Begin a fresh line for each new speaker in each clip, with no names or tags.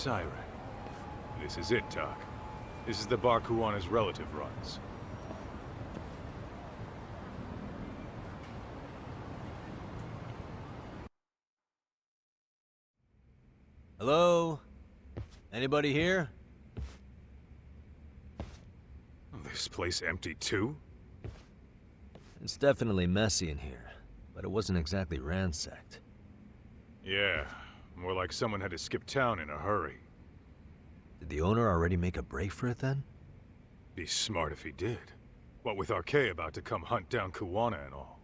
Siren. This is it, Doc. This is the bar Kuwana's relative runs.
Hello? Anybody here?
This place empty too?
It's definitely messy in here, but it wasn't exactly ransacked.
Yeah, more like someone had to skip town in a hurry.
Did the owner already make a break for it then?
Be smart if he did. What with Arcade about to come hunt down Kuwana and all.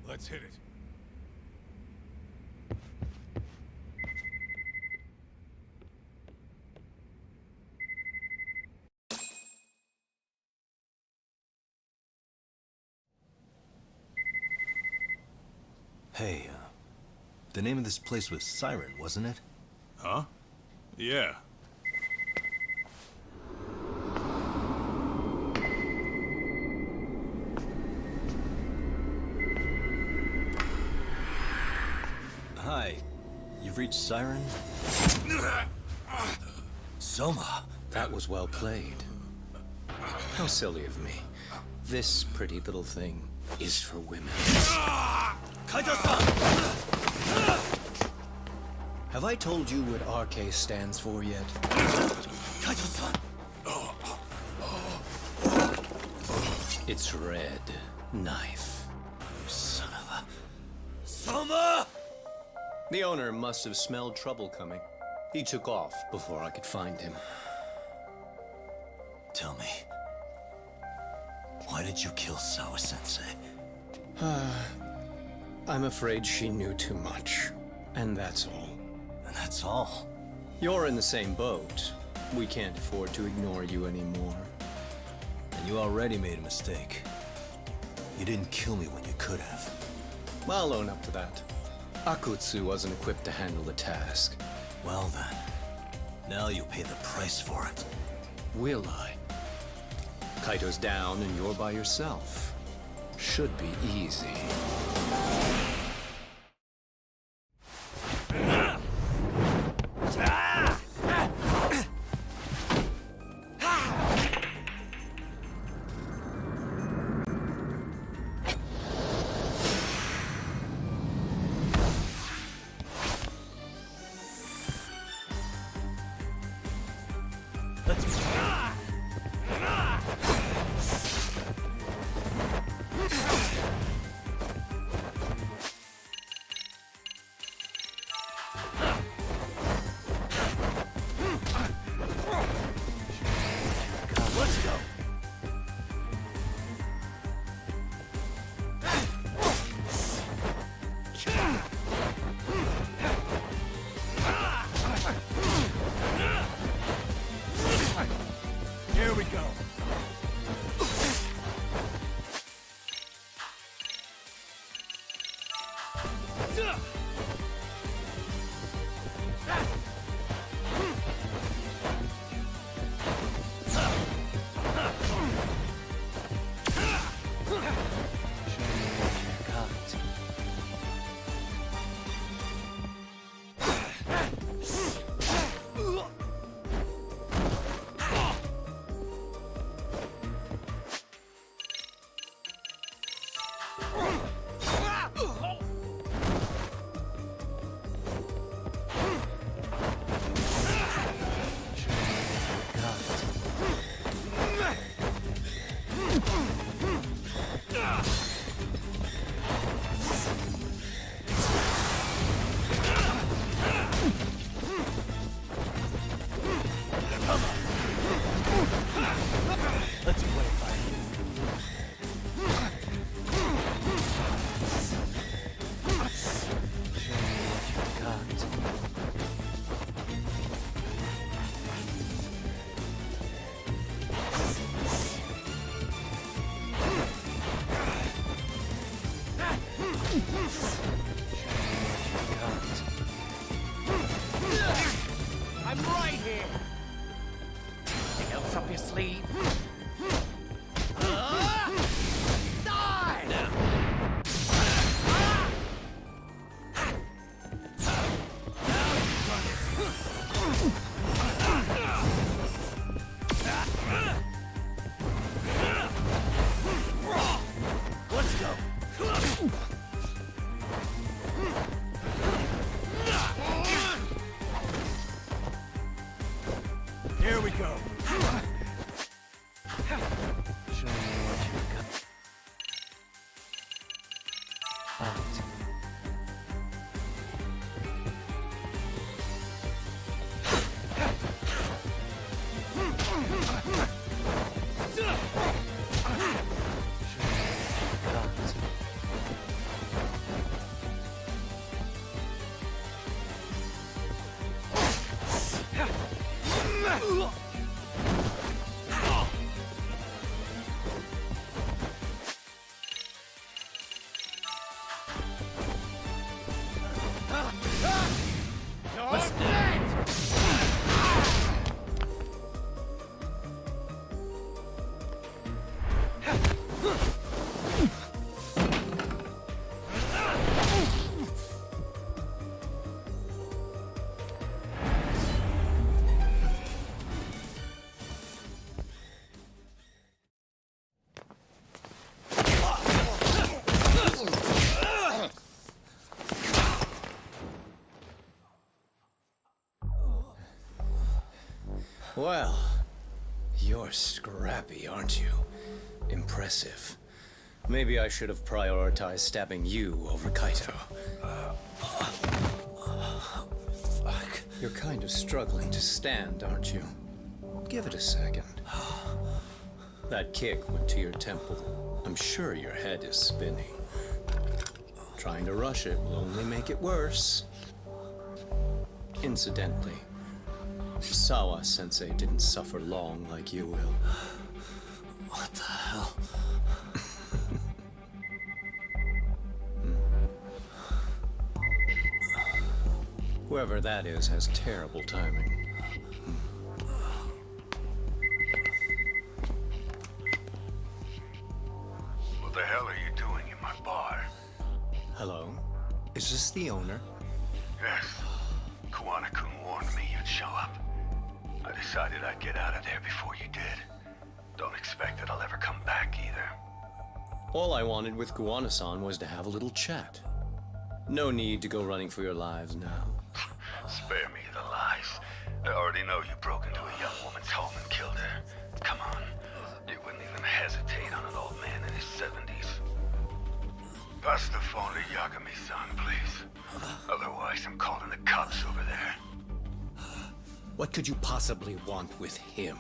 Let's hit it.
Hey, the name of this place was Siren, wasn't it?
Huh? Yeah.
Hi. You've reached Siren? Soma!
That was well played. How silly of me. This pretty little thing is for women.
Kaito-san!
Have I told you what RK stands for yet?
Kaito-san!
It's Red Knife. You son of a...
Soma!
The owner must have smelled trouble coming. He took off before I could find him.
Tell me, why did you kill Sawa-sensei?
I'm afraid she knew too much. And that's all.
And that's all?
You're in the same boat. We can't afford to ignore you anymore.
And you already made a mistake. You didn't kill me when you could have.
I'll own up to that. Akutsu wasn't equipped to handle the task.
Well then, now you'll pay the price for it.
Will I? Kaito's down and you're by yourself. Should be easy.
Here we go.
Let's play fight.
I'm right here. Anything else up your sleeve? Die! Here we go.
Show me what you got. Out.
What's that?
Well, you're scrappy, aren't you? Impressive. Maybe I should have prioritized stabbing you over Kaito.
Fuck.
You're kind of struggling to stand, aren't you? Give it a second. That kick went to your temple. I'm sure your head is spinning. Trying to rush it will only make it worse. Incidentally, Sawa-sensei didn't suffer long like you will.
What the hell?
Whoever that is has terrible timing.
What the hell are you doing in my bar?
Hello? Is this the owner?
Yes. Kuwana-kun warned me you'd show up. I decided I'd get out of there before you did. Don't expect that I'll ever come back either.
All I wanted with Kuwana-san was to have a little chat. No need to go running for your lives now.
Spare me the lies. I already know you broke into a young woman's home and killed her. Come on. You wouldn't even hesitate on an old man in his 70s. Pass the phone to Yagami-san, please. Otherwise, I'm calling the cops over there.
What could you possibly want with him?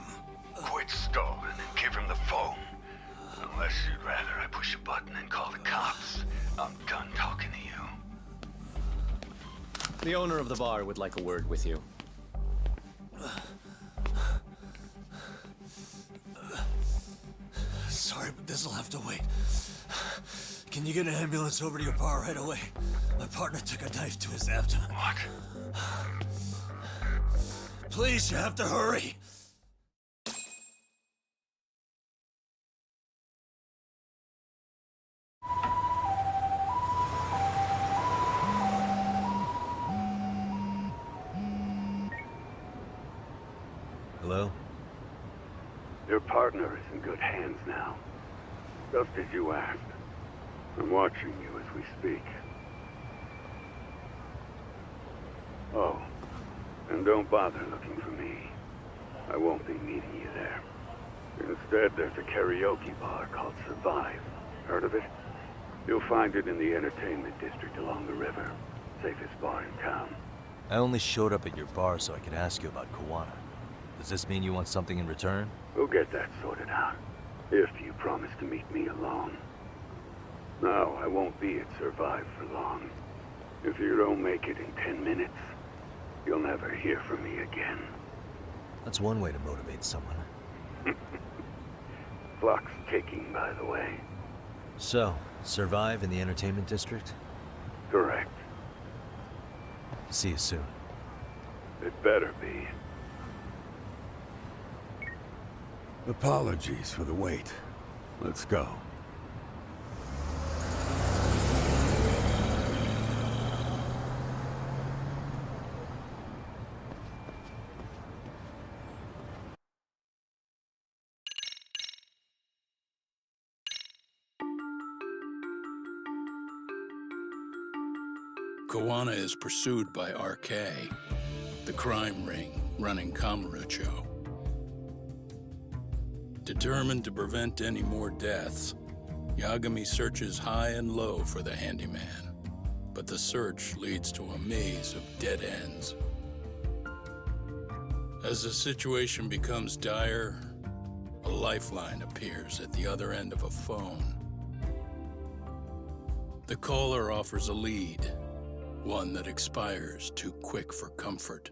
Quit stalling and give him the phone. Unless you'd rather I push a button and call the cops. I'm done talking to you.
The owner of the bar would like a word with you.
Sorry, but this'll have to wait. Can you get an ambulance over to your bar right away? My partner took a knife to his abdomen.
What?
Please, you have to hurry.
Hello?
Your partner is in good hands now. Just as you asked. I'm watching you as we speak. Oh, and don't bother looking for me. I won't be meeting you there. Instead, there's a karaoke bar called Survive. Heard of it? You'll find it in the entertainment district along the river. Safest bar in town.
I only showed up at your bar so I could ask you about Kuwana. Does this mean you want something in return?
We'll get that sorted out. If you promise to meet me alone. No, I won't be at Survive for long. If you don't make it in 10 minutes, you'll never hear from me again.
That's one way to motivate someone.
Clock's ticking, by the way.
So, Survive in the entertainment district?
Correct.
See you soon.
It better be.
Apologies for the wait. Let's go.
Kuwana is pursued by RK, the crime ring running Kamurocho. Determined to prevent any more deaths, Yagami searches high and low for the handyman, but the search leads to a maze of dead ends. As the situation becomes dire, a lifeline appears at the other end of a phone. The caller offers a lead, one that expires too quick for comfort.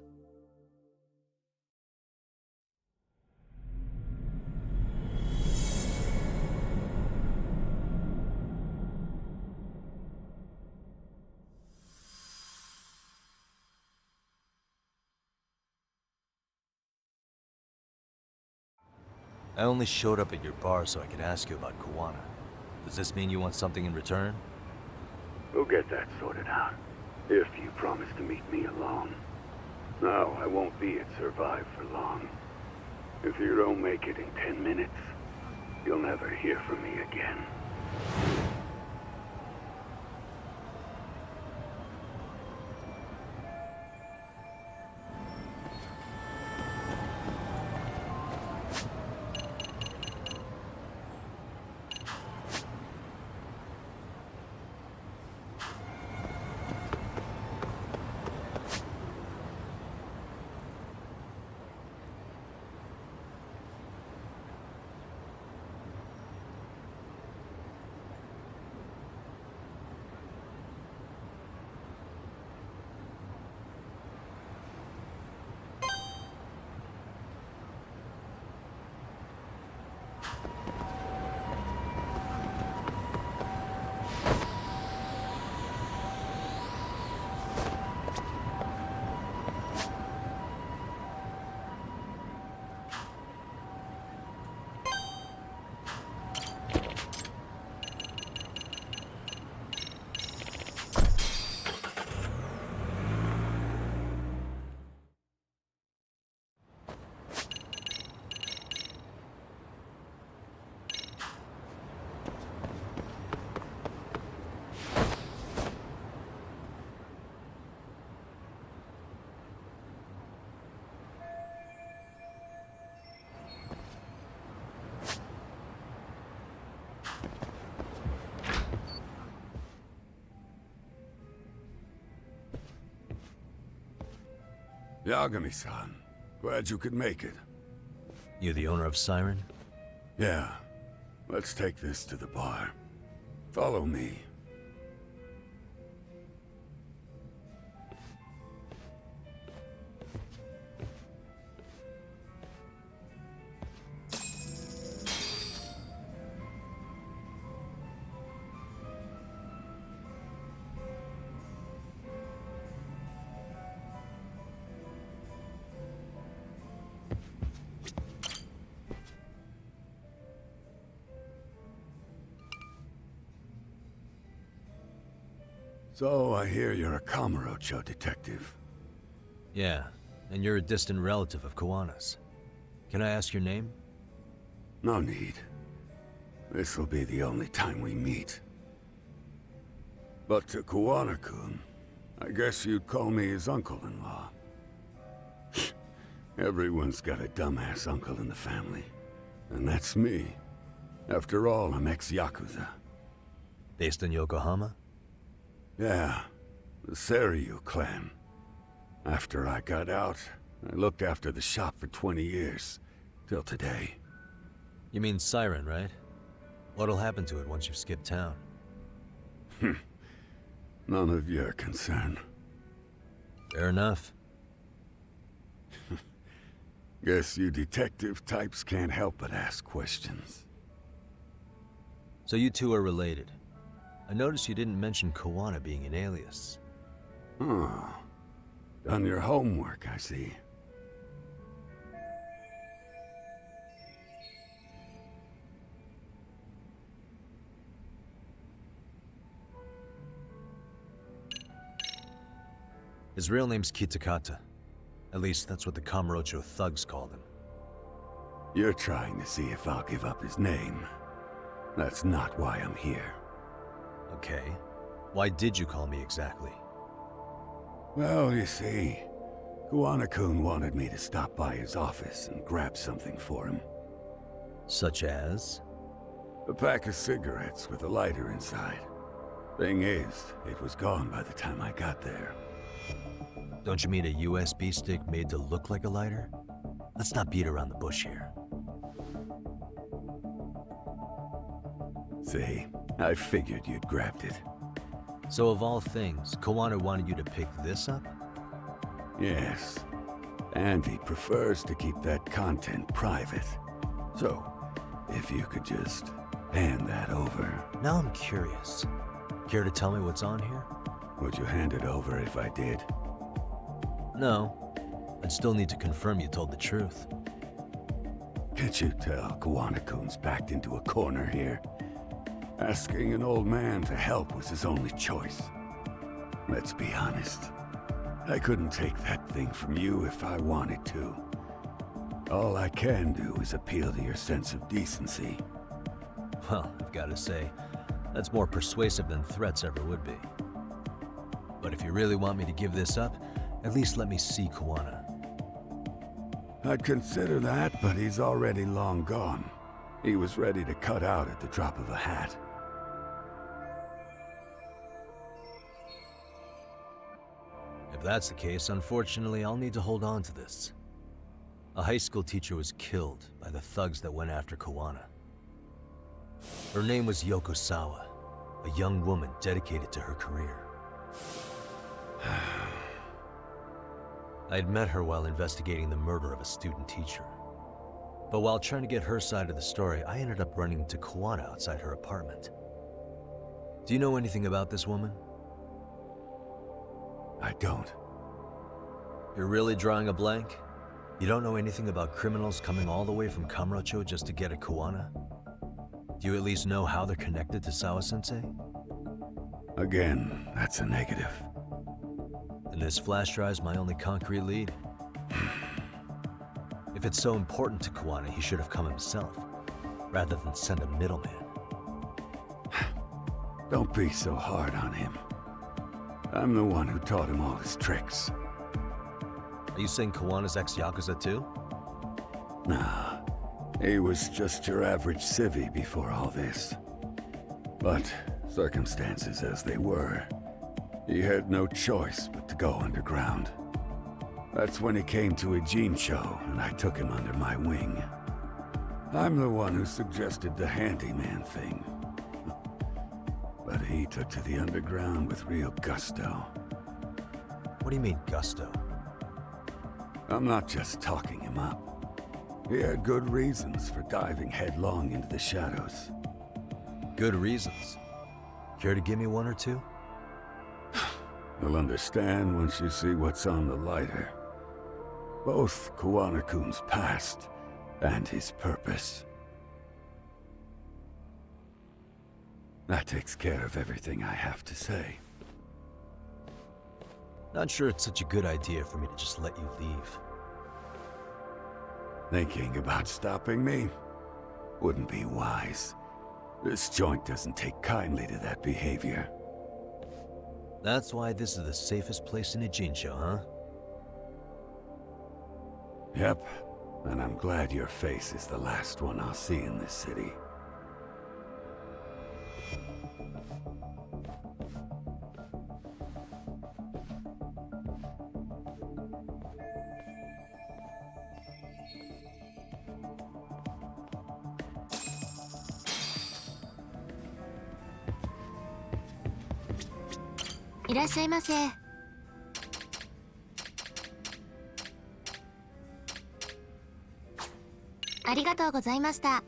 I only showed up at your bar so I could ask you about Kuwana. Does this mean you want something in return?
We'll get that sorted out. If you promise to meet me alone. No, I won't be at Survive for long. If you don't make it in 10 minutes, you'll never hear from me again. Yagami-san, glad you could make it.
You the owner of Siren?
Yeah, let's take this to the bar. Follow me. So, I hear you're a Kamurocho detective.
Yeah, and you're a distant relative of Kuwana's. Can I ask your name?
No need. This'll be the only time we meet. But to Kuwana-kun, I guess you'd call me his uncle-in-law. Everyone's got a dumbass uncle in the family. And that's me. After all, I'm ex-Yakuza.
Based in Yokohama?
Yeah, the Seiryu clan. After I got out, I looked after the shop for 20 years. Till today.
You mean Siren, right? What'll happen to it once you've skipped town?
None of your concern.
Fair enough.
Guess you detective types can't help but ask questions.
So you two are related. I noticed you didn't mention Kuwana being an alias.
Oh. Done your homework, I see.
His real name's Kitakata. At least that's what the Kamurocho thugs called him.
You're trying to see if I'll give up his name. That's not why I'm here.
Okay. Why did you call me exactly?
Well, you see, Kuwana-kun wanted me to stop by his office and grab something for him.
Such as?
A pack of cigarettes with a lighter inside. Thing is, it was gone by the time I got there.
Don't you mean a USB stick made to look like a lighter? Let's not beat around the bush here.
See, I figured you'd grabbed it.
So of all things, Kawana wanted you to pick this up?
Yes. And he prefers to keep that content private. So, if you could just hand that over.
Now I'm curious. Care to tell me what's on here?
Would you hand it over if I did?
No. I'd still need to confirm you told the truth.
Can't you tell Kawana-kun's backed into a corner here? Asking an old man to help was his only choice. Let's be honest. I couldn't take that thing from you if I wanted to. All I can do is appeal to your sense of decency.
Well, I've got to say, that's more persuasive than threats ever would be. But if you really want me to give this up, at least let me see Kawana.
I'd consider that, but he's already long gone. He was ready to cut out at the drop of a hat.
If that's the case, unfortunately, I'll need to hold on to this. A high school teacher was killed by the thugs that went after Kawana. Her name was Yoko Sawa, a young woman dedicated to her career. I'd met her while investigating the murder of a student teacher. But while trying to get her side of the story, I ended up running into Kawana outside her apartment. Do you know anything about this woman?
I don't.
You're really drawing a blank? You don't know anything about criminals coming all the way from Kamurocho just to get at Kawana? Do you at least know how they're connected to Sawa-sensei?
Again, that's a negative.
And this flash drive's my only concrete lead. If it's so important to Kawana, he should have come himself, rather than send a middleman.
Don't be so hard on him. I'm the one who taught him all his tricks.
Are you saying Kawana's ex-Yakuza too?
Nah, he was just your average civvy before all this. But circumstances as they were, he had no choice but to go underground. That's when he came to Ijincho, and I took him under my wing. I'm the one who suggested the handyman thing. But he took to the underground with real gusto.
What do you mean, gusto?
I'm not just talking him up. He had good reasons for diving headlong into the shadows.
Good reasons. Care to give me one or two?
You'll understand once you see what's on the lighter. Both Kawana-kun's past and his purpose. That takes care of everything I have to say.
Not sure it's such a good idea for me to just let you leave.
Thinking about stopping me wouldn't be wise. This joint doesn't take kindly to that behavior.
That's why this is the safest place in Ijincho, huh?
Yep, and I'm glad your face is the last one I'll see in this city.
いらっしゃいませ。ありがとうございました。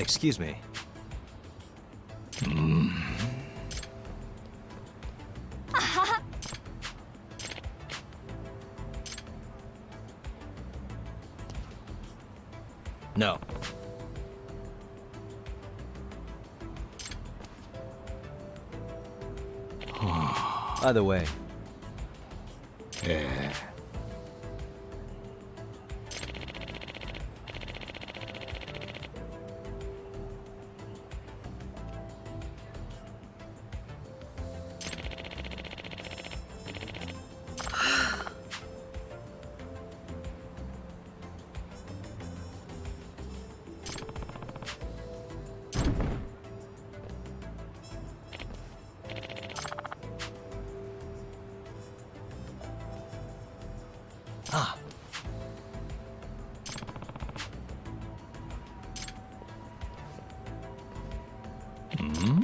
Excuse me. No. Either way.
Yeah.
Ah.
Hmm?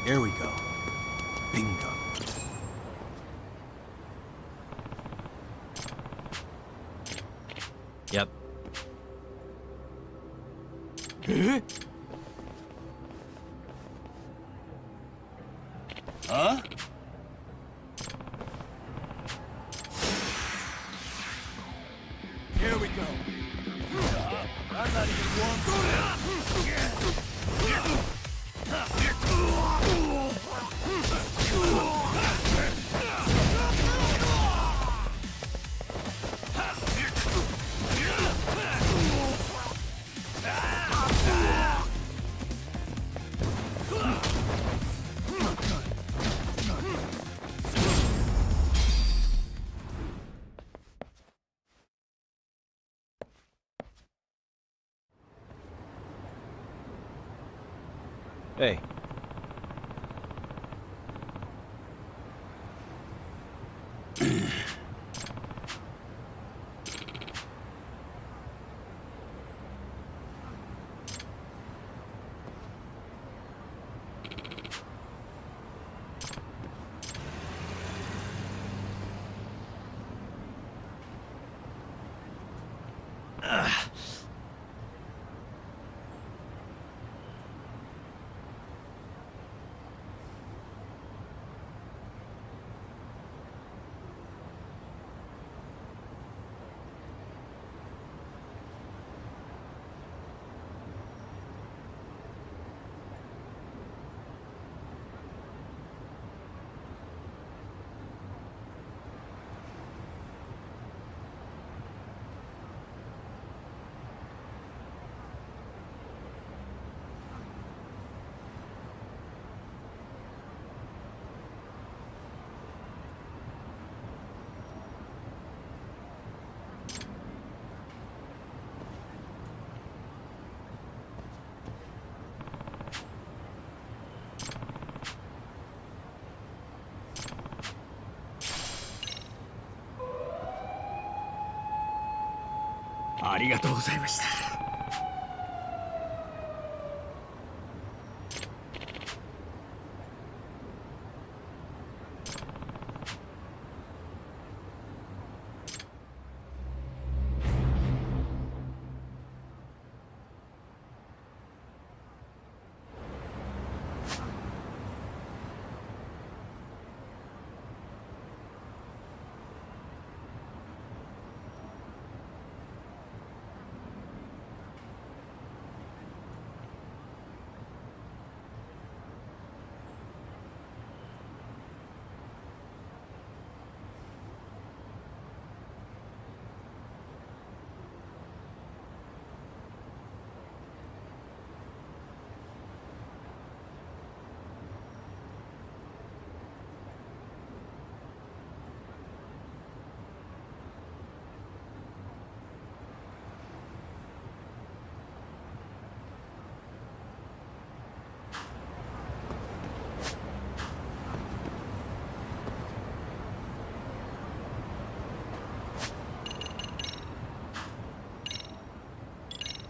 Here we go. Bingo. Yep.
Huh? Here we go. I'm not even warm.
Hey.
ありがとうございました。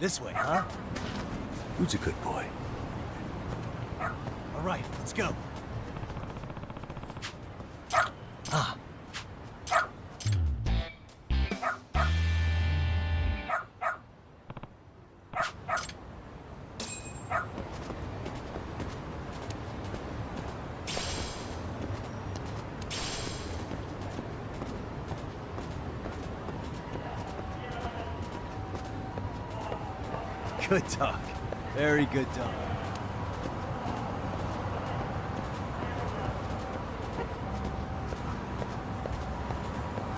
This way, huh?
Who's a good boy?
All right, let's go. Ah.
Good dog. Very good dog.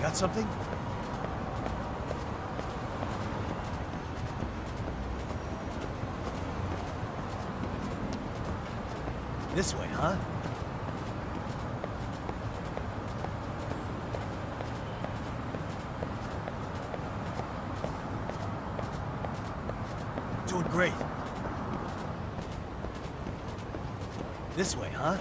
Got something? This way, huh? Doing great. This way, huh?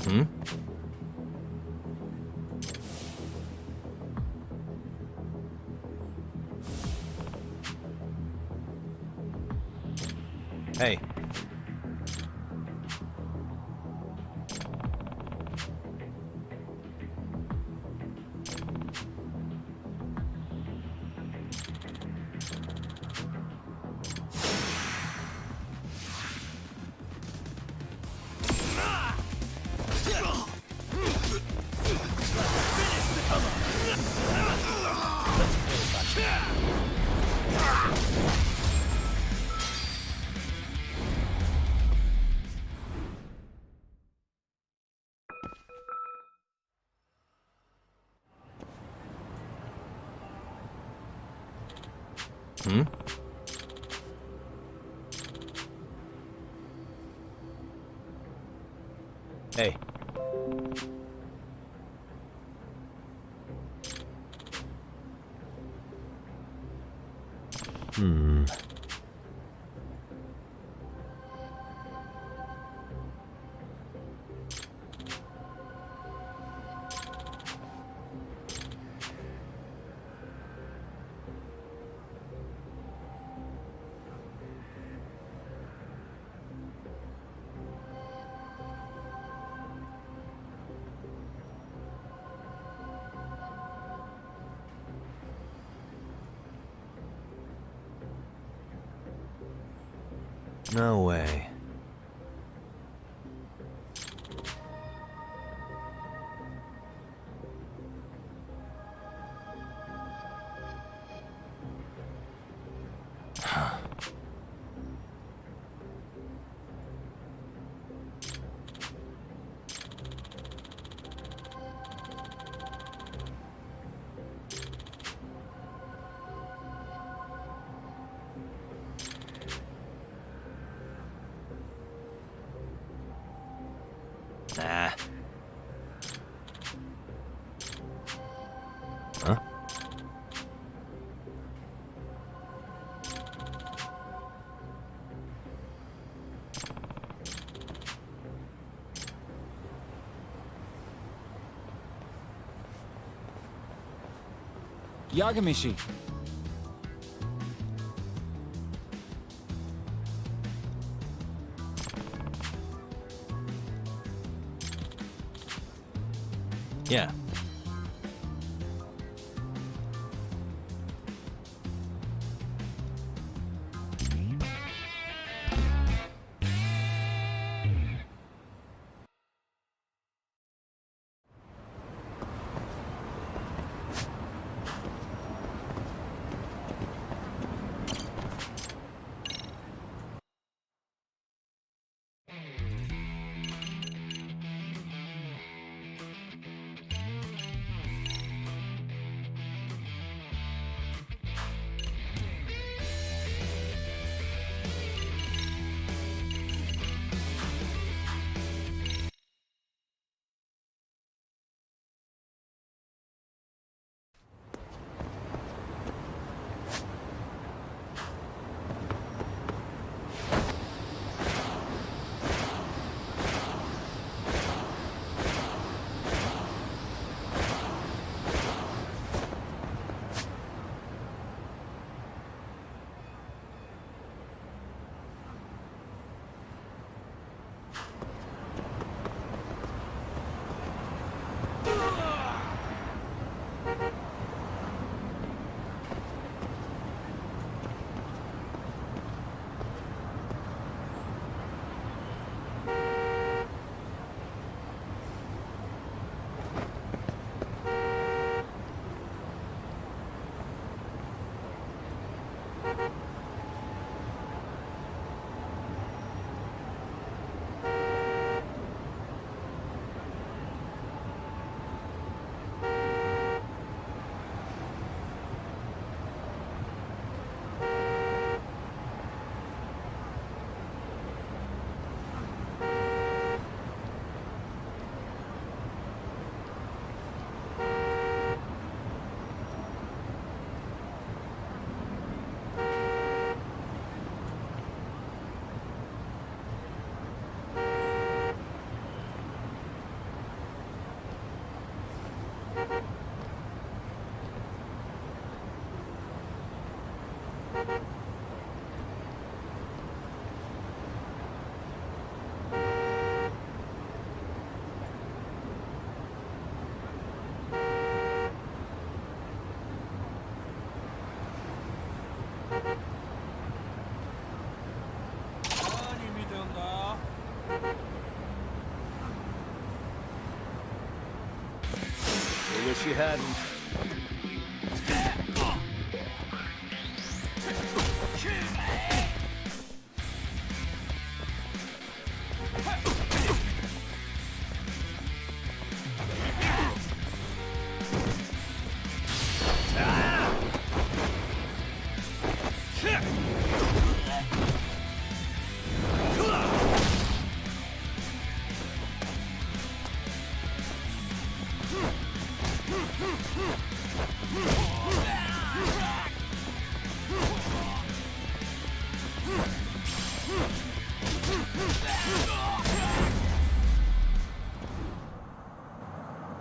Hmm? Hey. Hmm? Hey. Hmm. No way. Nah. Huh?
Yagamishi.
Yeah.
wish you hadn't.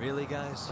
Really, guys?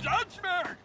Judgment!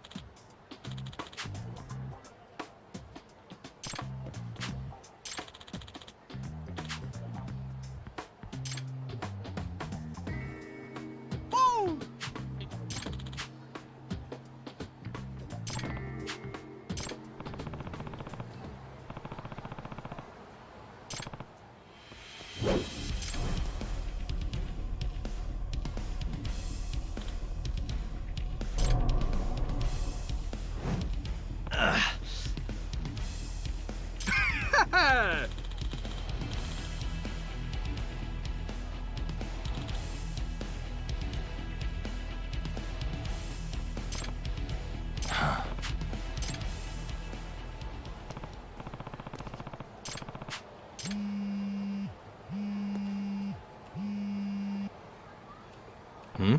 Hmm?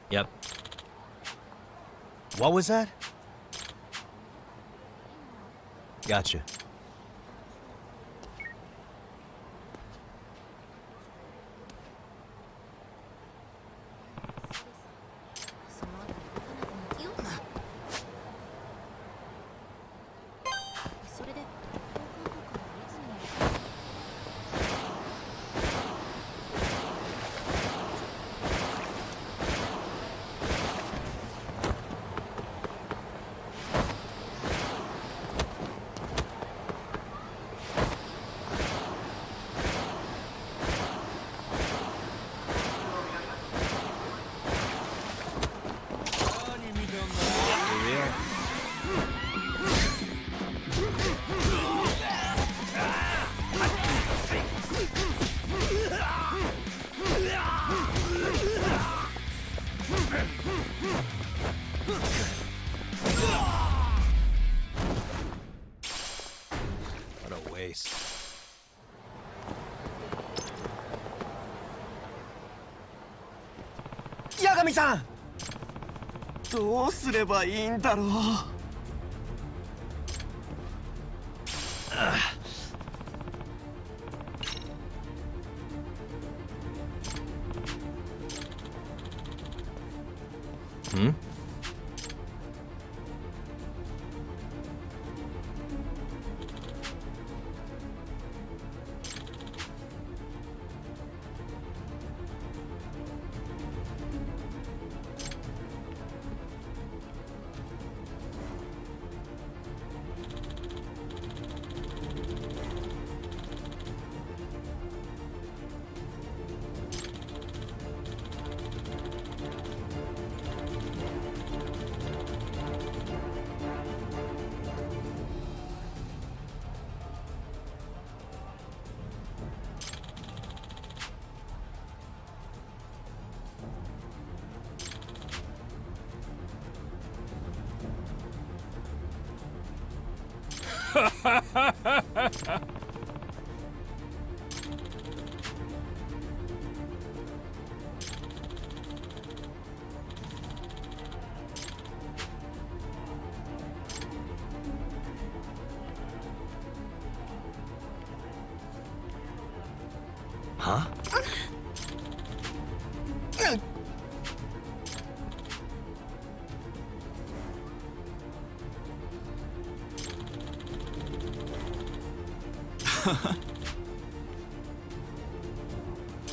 Yep. What was that? Gotcha. What a waste.
八神さん、どうすればいいんだろう。
Hmm?
Ha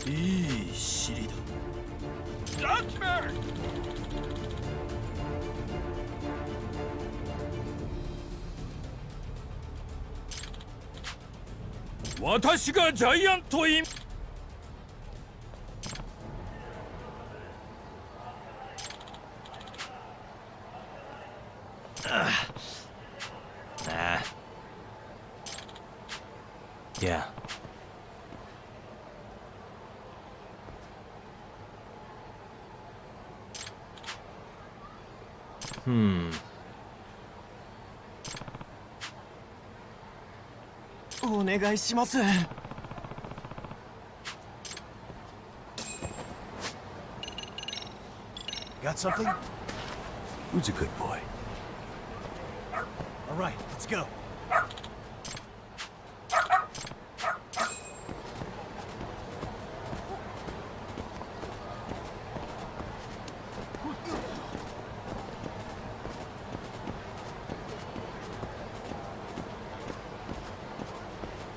いい尻だ。
Judgment! 私がジャイアントイン
Nah. Yeah.
Oh, お願いします。
Got something? Who's a good boy? All right, let's go.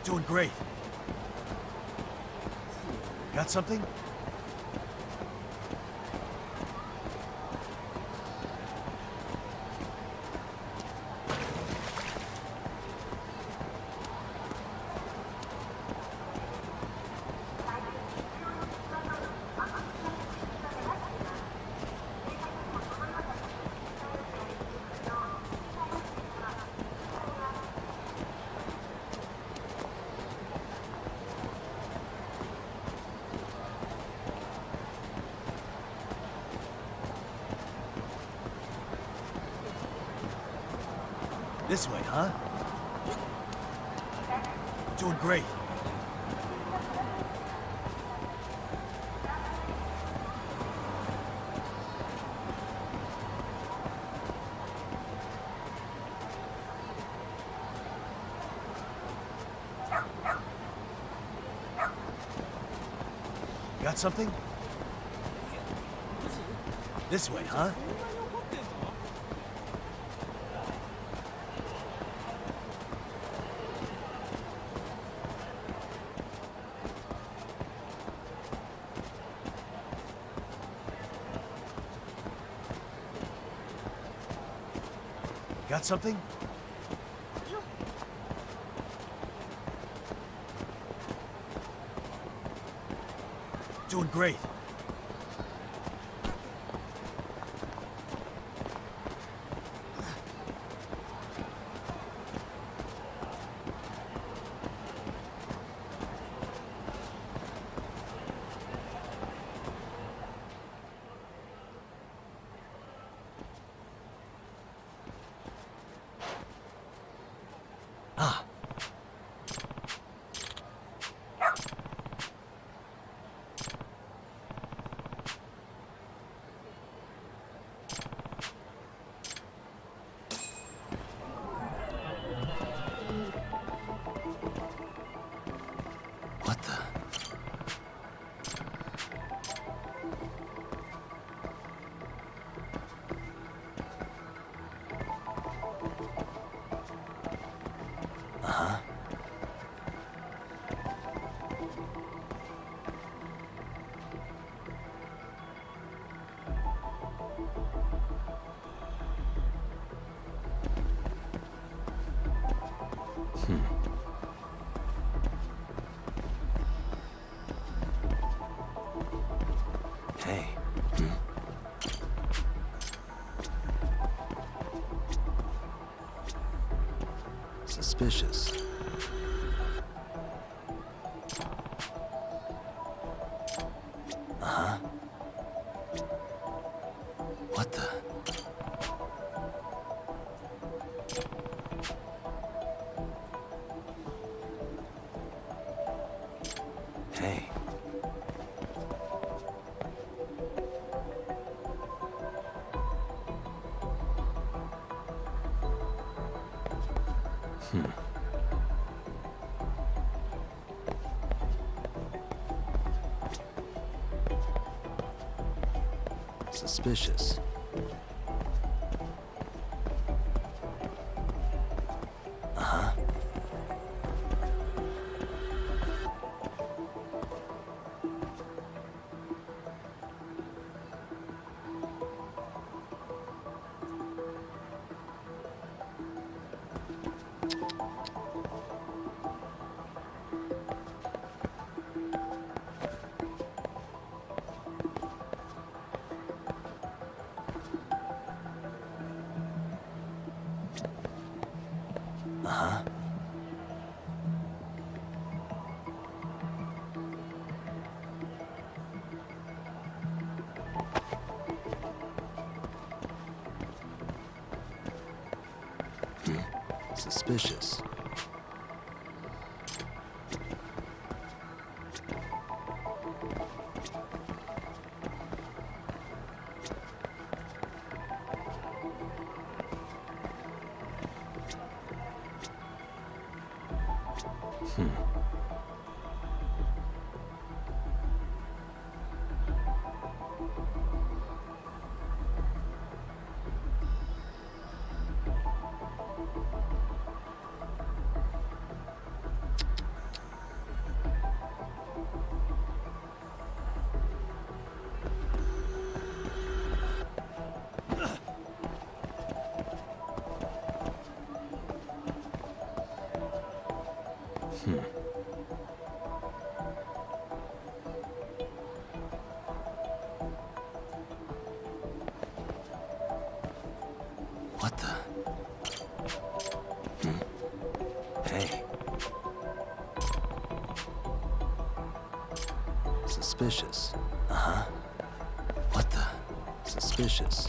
Doing great. Got something? This way, huh? Doing great. Got something? This way, huh? Got something? Doing great. What the? Uh-huh. Hey. Suspicious. Uh-huh. What the? Hey. Suspicious. Uh-huh. Uh-huh. Suspicious.
Suspicious. Uh-huh. What the? Suspicious.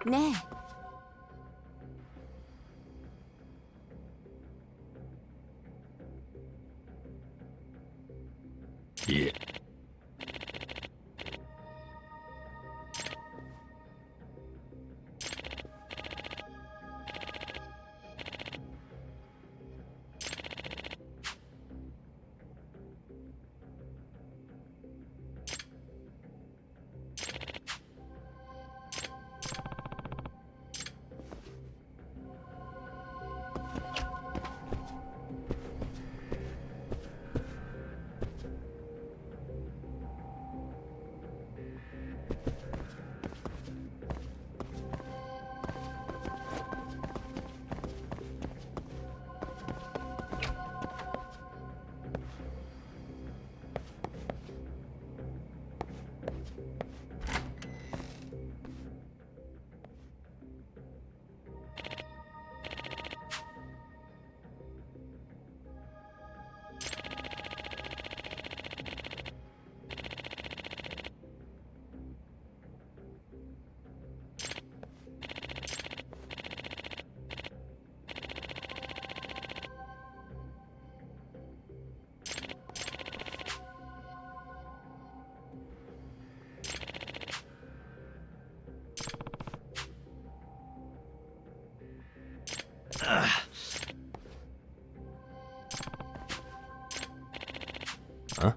ね
え。いえ。
Huh?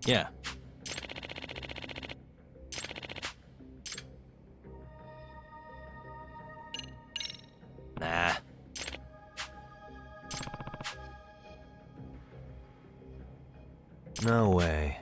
Yeah. Nah. No way.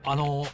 あの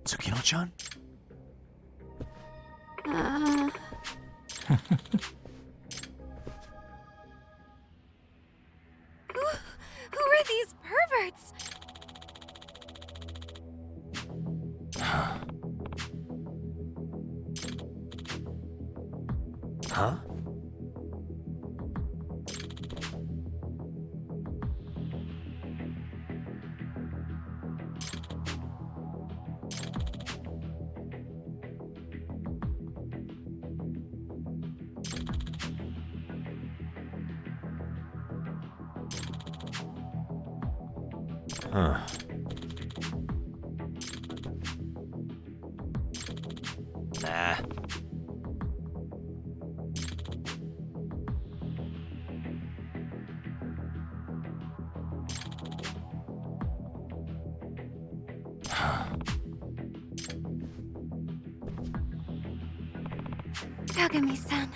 Tsukino-chan?
Who are these perverts?
Huh?
Huh.
Nah.
Kagami-san.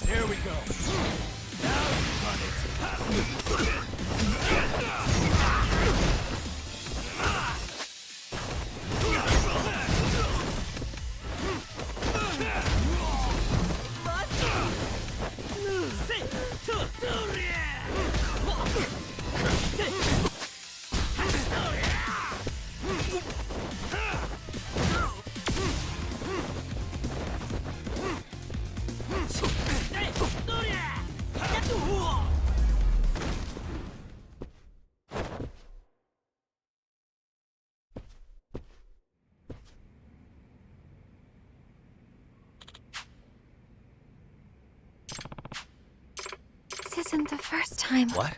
Here we go.
This isn't the first time.
What?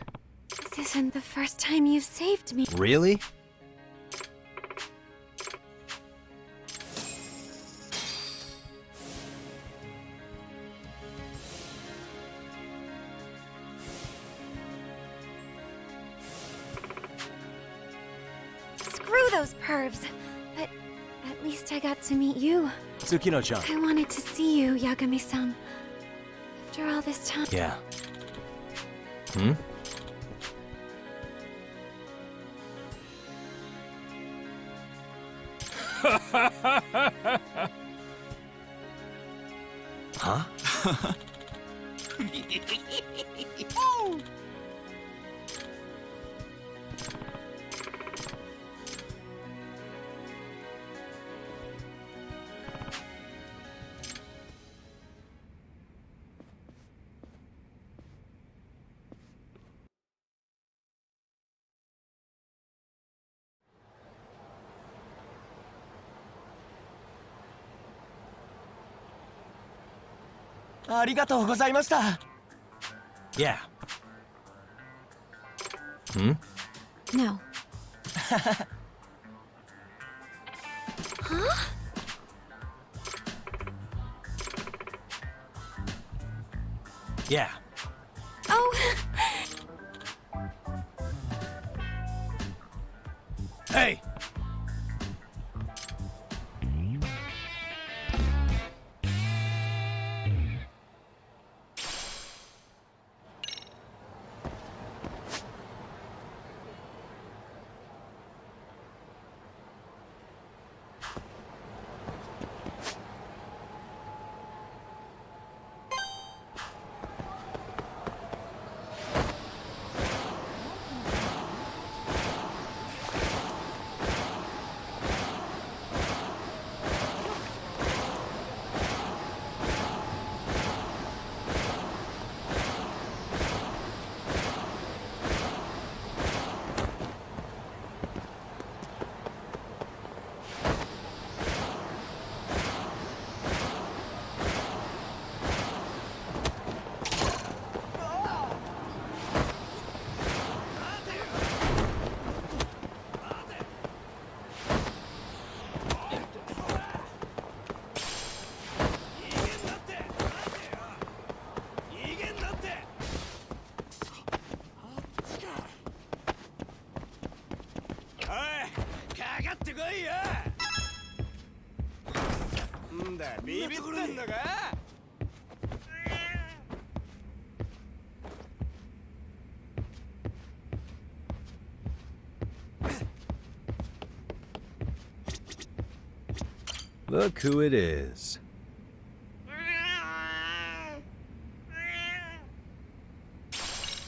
This isn't the first time you've saved me.
Really?
those pervs. But at least I got to meet you.
Tsukino-chan.
I wanted to see you, Yagami-san. After all this time.
Yeah. Hmm? Huh? Yeah. Hmm?
No. Huh?
Yeah.
Oh.
Hey! Look who it is.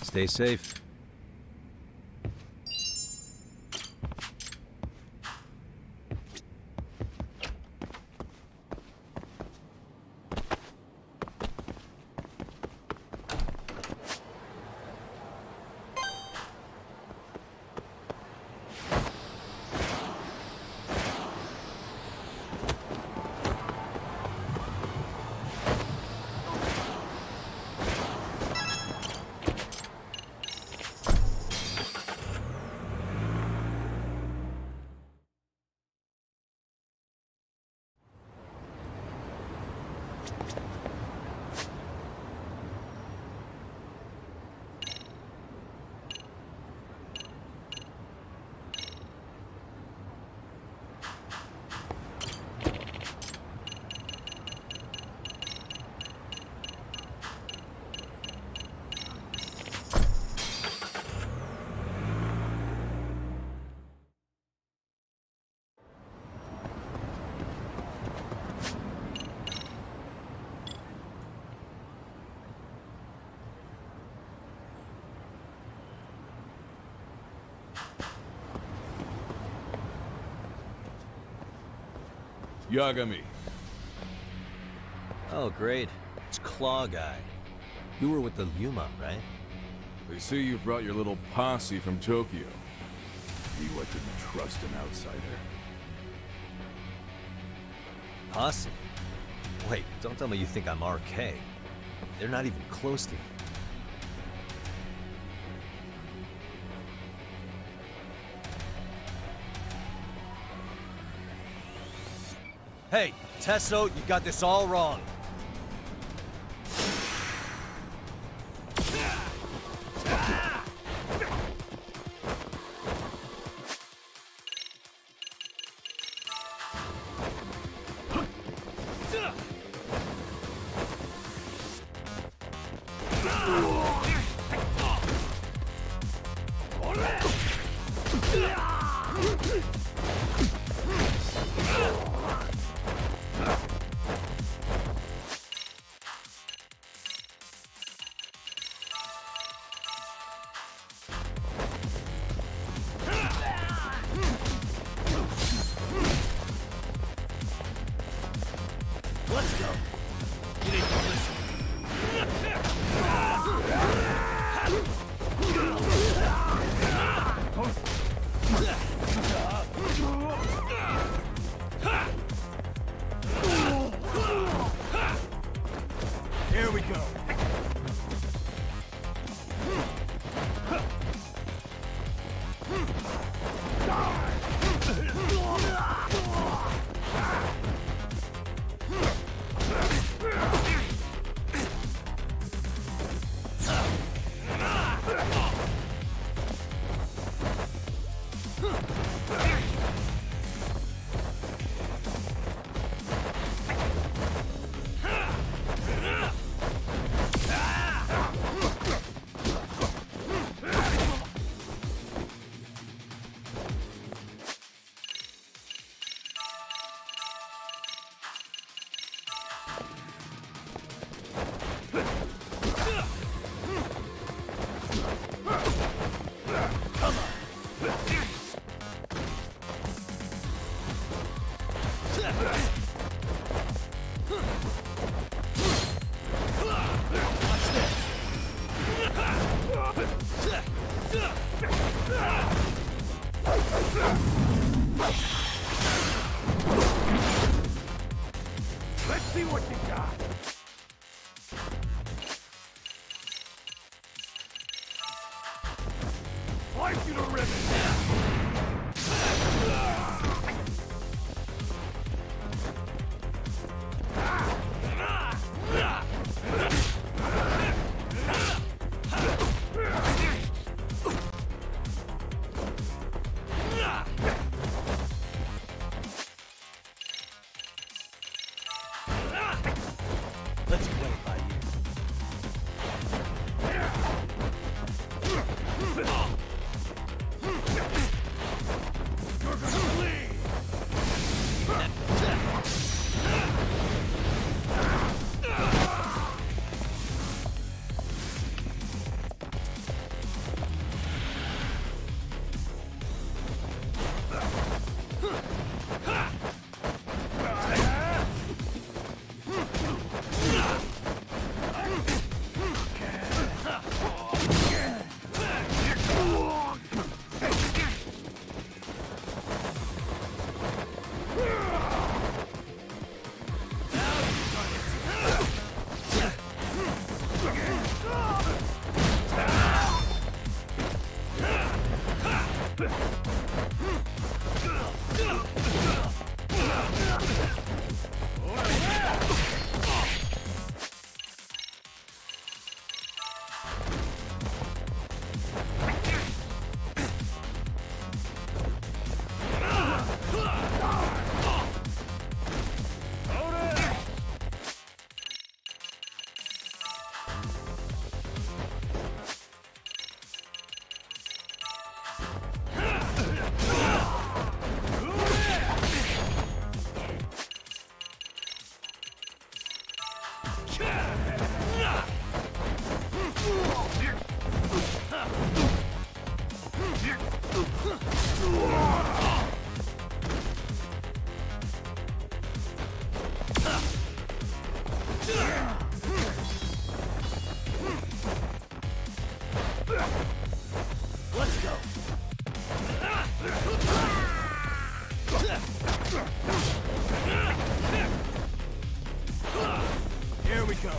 Stay safe.
Yagami.
Oh, great. It's Claw Guy. You were with the Yuma, right?
They say you brought your little posse from Tokyo. You didn't trust an outsider.
Posse? Wait, don't tell me you think I'm RK. They're not even close to me. Hey, Tesso, you got this all wrong.
Let's go. You need to listen. Here we go. Let's see what you got. Slice you to ribbons. Let's play it by ear. You're gonna bleed! Let's go. Here we go.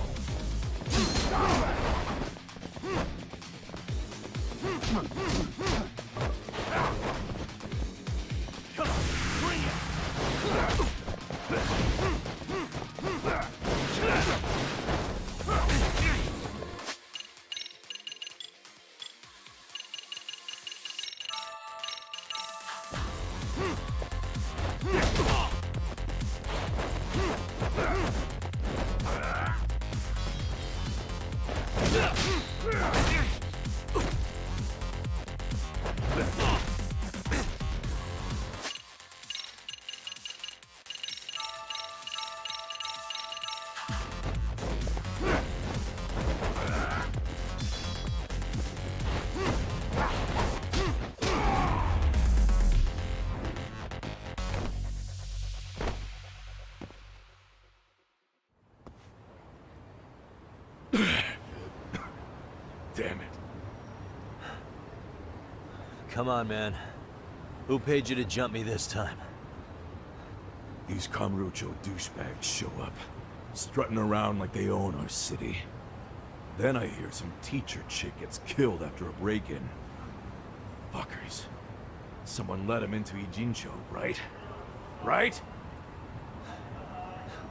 come on, man. Who paid you to jump me this time?
These Kamurocho douchebags show up, strutting around like they own our city. Then I hear some teacher chick gets killed after a break-in. Fuckers. Someone let him into Ijincho, right? Right?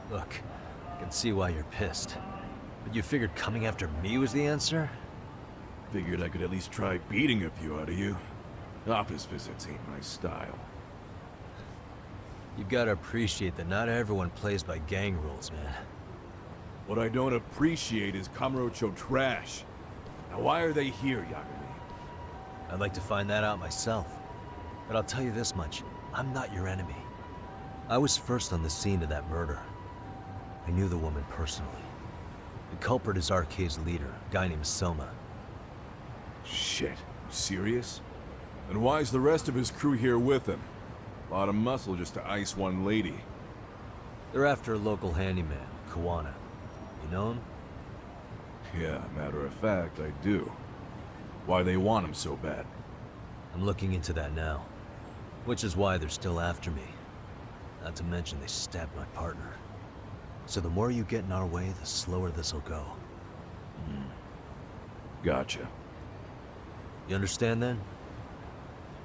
Look, I can see why you're pissed. But you figured coming after me was the answer?
Figured I could at least try beating a few out of you. Office visits ain't my style.
You gotta appreciate that not everyone plays by gang rules, man.
What I don't appreciate is Kamurocho trash. Now why are they here, Yagami?
I'd like to find that out myself. But I'll tell you this much, I'm not your enemy. I was first on the scene of that murder. I knew the woman personally. The culprit is RK's leader, a guy named Soma.
Shit, you serious? And why's the rest of his crew here with him? A lot of muscle just to ice one lady.
They're after a local handyman, Kawana. You know him?
Yeah, matter of fact, I do. Why they want him so bad?
I'm looking into that now. Which is why they're still after me. Not to mention they stabbed my partner. So the more you get in our way, the slower this'll go.
Gotcha.
You understand then?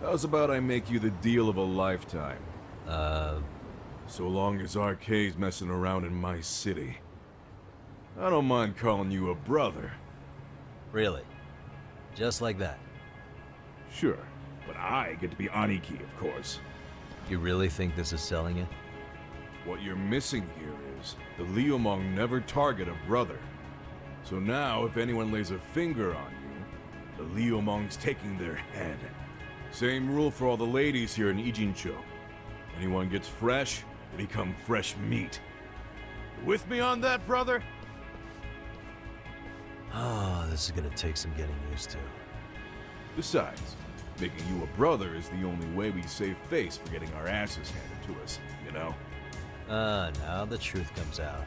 How's about I make you the deal of a lifetime? So long as RK's messing around in my city. I don't mind calling you a brother.
Really? Just like that?
Sure, but I get to be Aniki, of course.
You really think this is selling it?
What you're missing here is the Liumong never target a brother. So now, if anyone lays a finger on you, the Liumong's taking their head. Same rule for all the ladies here in Ijincho. Anyone gets fresh, they become fresh meat. You with me on that, brother?
Oh, this is gonna take some getting used to.
Besides, making you a brother is the only way we save face for getting our asses handed to us, you know?
Now the truth comes out.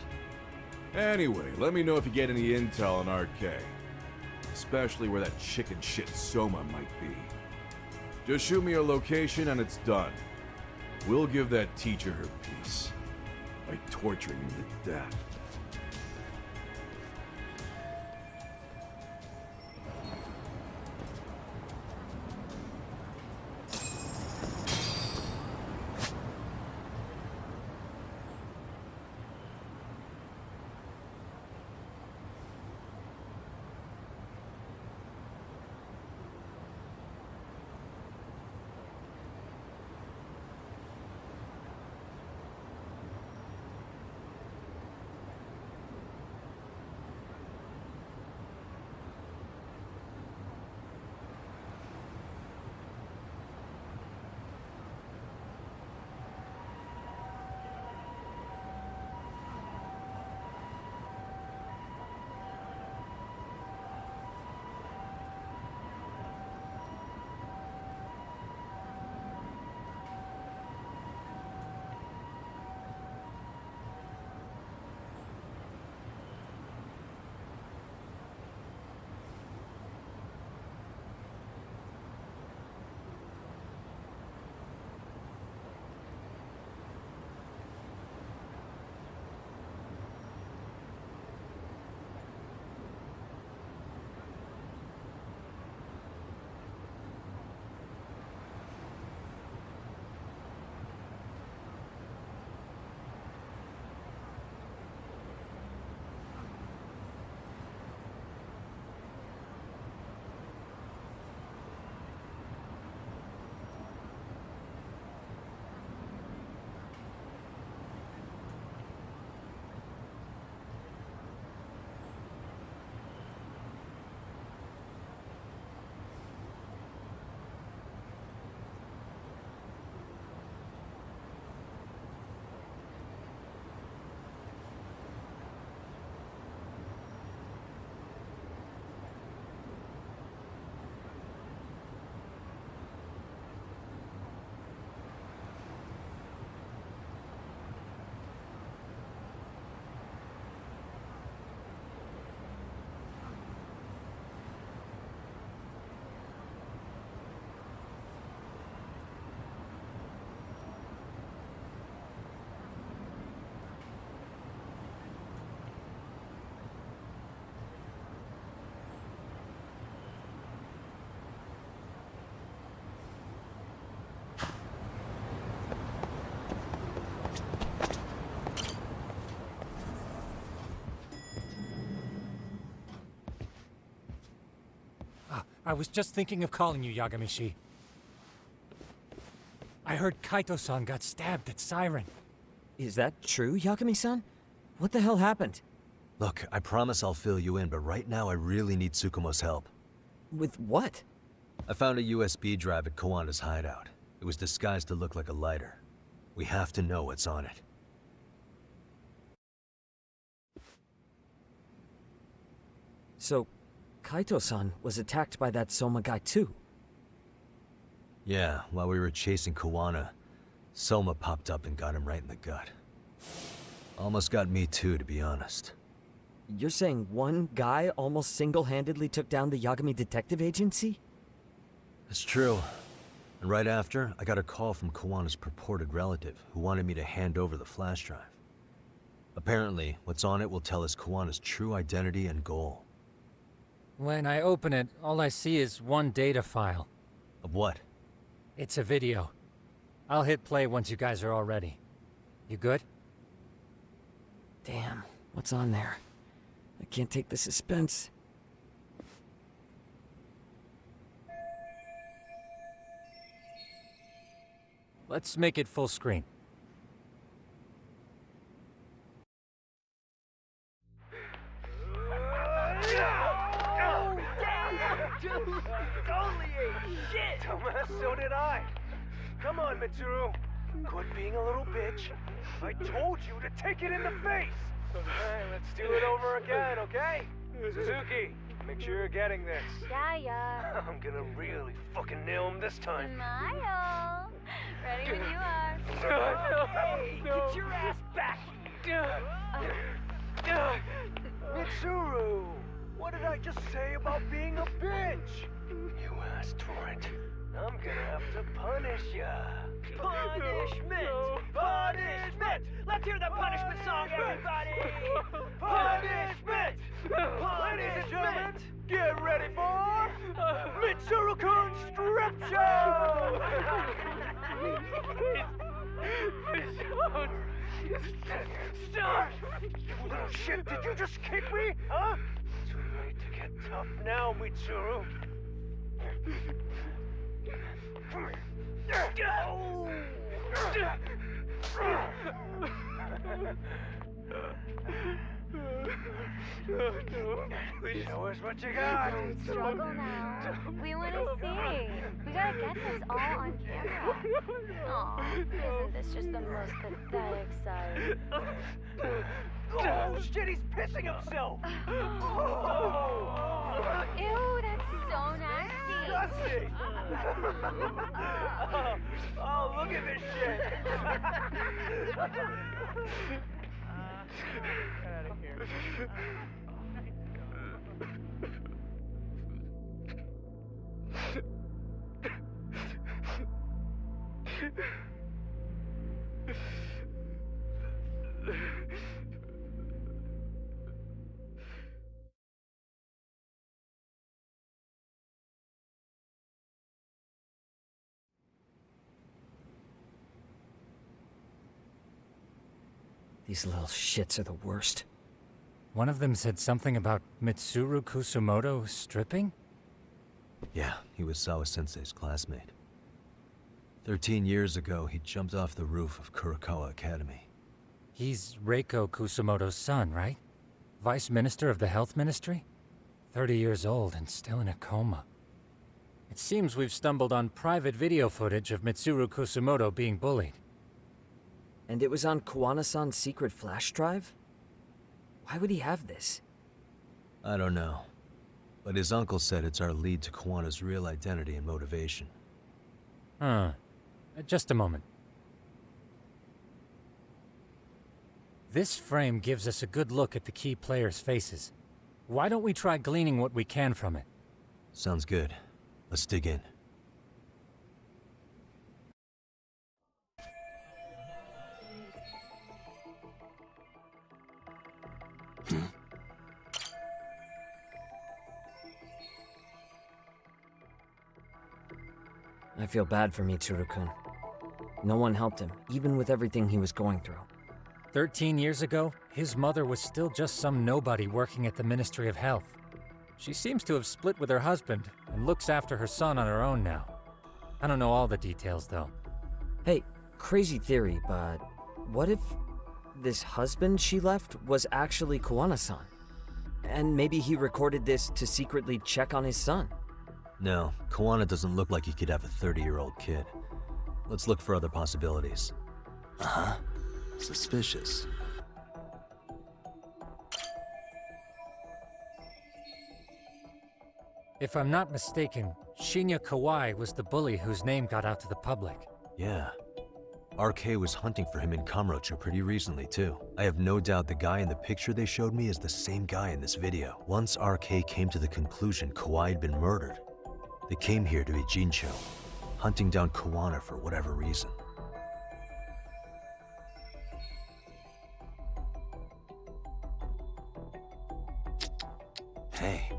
Anyway, let me know if you get any intel on RK. Especially where that chicken shit Soma might be. Just shoot me a location and it's done. We'll give that teacher her peace. By torturing him to death.
I was just thinking of calling you, Yagami-shi. I heard Kaito-san got stabbed at Siren.
Is that true, Yagami-san? What the hell happened?
Look, I promise I'll fill you in, but right now I really need Tsukumo's help.
With what?
I found a USB drive at Kawana's hideout. It was disguised to look like a lighter. We have to know what's on it.
So, Kaito-san was attacked by that Soma guy too?
Yeah, while we were chasing Kawana, Soma popped up and got him right in the gut. Almost got me too, to be honest.
You're saying one guy almost single-handedly took down the Yagami Detective Agency?
It's true. And right after, I got a call from Kawana's purported relative who wanted me to hand over the flash drive. Apparently, what's on it will tell us Kawana's true identity and goal.
When I open it, all I see is one data file.
Of what?
It's a video. I'll hit play once you guys are all ready. You good?
Damn, what's on there? I can't take the suspense.
Let's make it full screen.
So did I. Come on, Mitsuru. Quit being a little bitch. I told you to take it in the face. Alright, let's do it over again, okay? Suzuki, make sure you're getting this.
Yeah.
I'm gonna really fucking nail him this time.
Smile. Ready when you are.
Hey, get your ass back here. Mitsuru, what did I just say about being a bitch? You asked for it. I'm gonna have to punish ya. Punishment! Punishment! Let's hear the punishment song, everybody! Punishment! Ladies and gentlemen, get ready for Mitsuru-kun Strip Show! Stop! You little shit, did you just kick me? Huh? Too late to get tough now, Mitsuru. Show us what you got.
Don't struggle now. We want to see. We gotta get this all on camera. Aw, isn't this just the most pathetic sight?
Oh shit, he's pissing himself!
Ew, that's so nasty.
Disgusting! Oh, look at this shit! Get out of here.
These little shits are the worst.
One of them said something about Mitsuru Kusumoto stripping?
Yeah, he was Sawa-sensei's classmate. 13 years ago, he jumped off the roof of Kurokawa Academy.
He's Reiko Kusumoto's son, right? Vice Minister of the Health Ministry? 30 years old and still in a coma. It seems we've stumbled on private video footage of Mitsuru Kusumoto being bullied.
And it was on Kawana-san's secret flash drive? Why would he have this?
I don't know. But his uncle said it's our lead to Kawana's real identity and motivation.
Huh. Just a moment. This frame gives us a good look at the key players' faces. Why don't we try gleaning what we can from it?
Sounds good. Let's dig in.
I feel bad for Mitsuru-kun. No one helped him, even with everything he was going through.
13 years ago, his mother was still just some nobody working at the Ministry of Health. She seems to have split with her husband, and looks after her son on her own now. I don't know all the details, though.
Hey, crazy theory, but what if this husband she left was actually Kuwana-san? And maybe he recorded this to secretly check on his son?
No, Kuwana doesn't look like he could have a 30-year-old kid. Let's look for other possibilities. Uh-huh. Suspicious.
If I'm not mistaken, Shinya Kawai was the bully whose name got out to the public.
Yeah. RK was hunting for him in Kamurocho pretty recently, too. I have no doubt the guy in the picture they showed me is the same guy in this video. Once RK came to the conclusion Kawai had been murdered, they came here to Ijincho, hunting down Kuwana for whatever reason. Hey,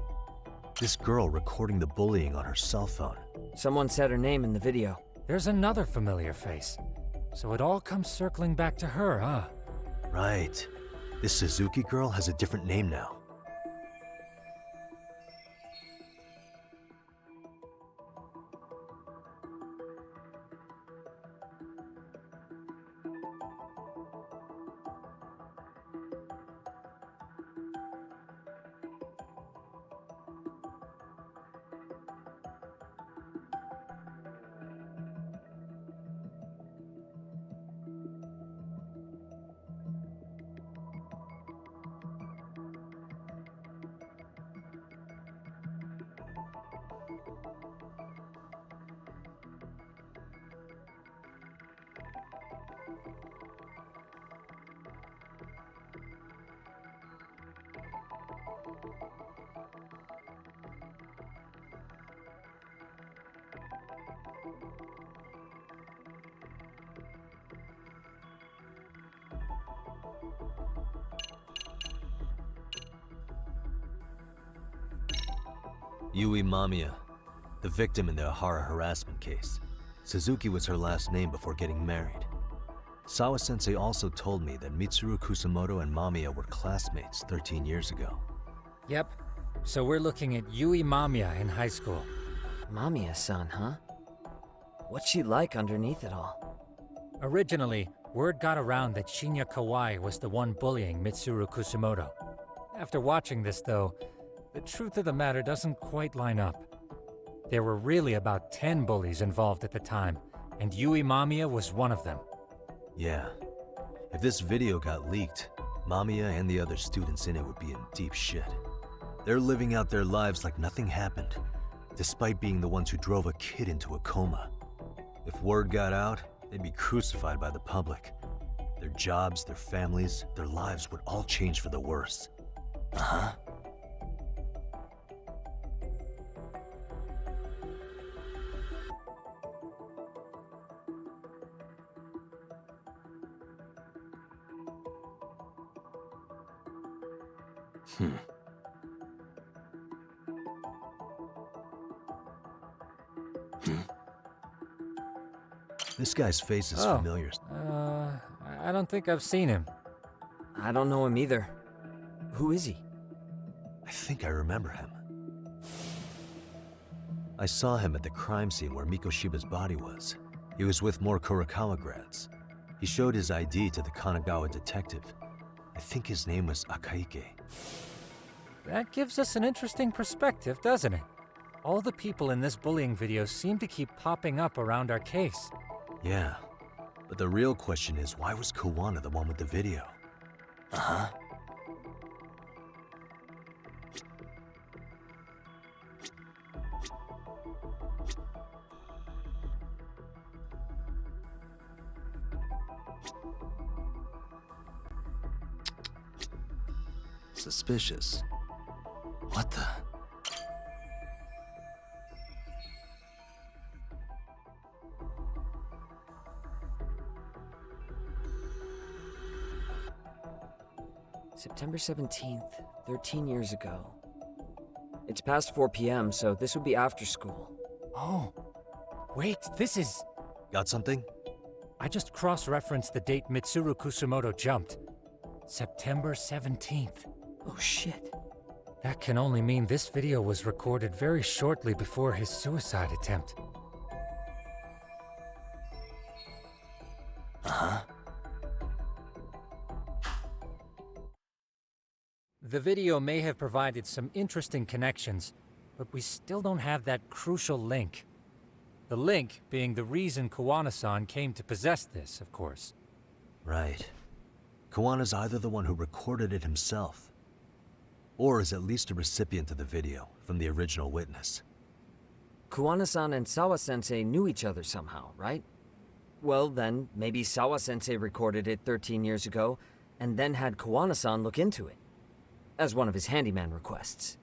this girl recording the bullying on her cell phone.
Someone said her name in the video.
There's another familiar face. So it all comes circling back to her, huh?
Right. This Suzuki girl has a different name now. Yui Mamiya, the victim in the Ohara harassment case. Suzuki was her last name before getting married. Sawa-sensei also told me that Mitsuru Kusamoto and Mamiya were classmates 13 years ago.
Yep. So we're looking at Yui Mamiya in high school.
Mamiya-san, huh? What's she like underneath it all?
Originally, word got around that Shinya Kawai was the one bullying Mitsuru Kusamoto. After watching this, though, the truth of the matter doesn't quite line up. There were really about 10 bullies involved at the time, and Yui Mamiya was one of them.
Yeah. If this video got leaked, Mamiya and the other students in it would be in deep shit. They're living out their lives like nothing happened, despite being the ones who drove a kid into a coma. If word got out, they'd be crucified by the public. Their jobs, their families, their lives would all change for the worse. Uh-huh. This guy's face is familiar.
I don't think I've seen him.
I don't know him either. Who is he?
I think I remember him. I saw him at the crime scene where Mikoshiba's body was. He was with more Kurokawa grads. He showed his ID to the Kanagawa detective. I think his name was Akaike.
That gives us an interesting perspective, doesn't it? All the people in this bullying video seem to keep popping up around our case.
Yeah, but the real question is, why was Kuwana the one with the video? Uh-huh. Suspicious. What the?
September 17th, 13 years ago. It's past 4 p.m., so this would be after school.
Oh, wait, this is...
Got something?
I just cross-referenced the date Mitsuru Kusamoto jumped. September 17th.
Oh shit.
That can only mean this video was recorded very shortly before his suicide attempt.
Uh-huh.
The video may have provided some interesting connections, but we still don't have that crucial link. The link being the reason Kawana-san came to possess this, of course.
Right. Kawana's either the one who recorded it himself, or is at least a recipient of the video from the original witness.
Kawana-san and Sawa-sensei knew each other somehow, right? Well, then, maybe Sawa-sensei recorded it 13 years ago, and then had Kawana-san look into it, as one of his handyman requests.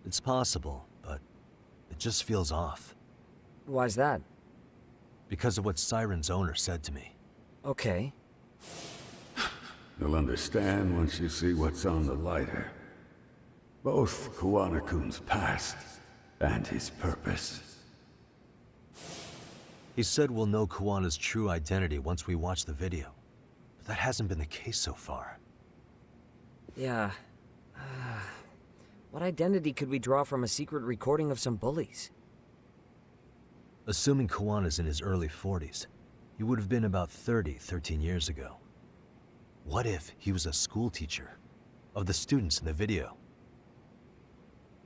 It's possible, but it just feels off.
Why's that?
Because of what Siren's owner said to me.
Okay.
You'll understand once you see what's on the lighter. Both Kawana-kun's past and his purpose.
He said we'll know Kawana's true identity once we watch the video. But that hasn't been the case so far.
Yeah. What identity could we draw from a secret recording of some bullies?
Assuming Kawana's in his early 40s, he would have been about 13 years ago. What if he was a school teacher of the students in the video?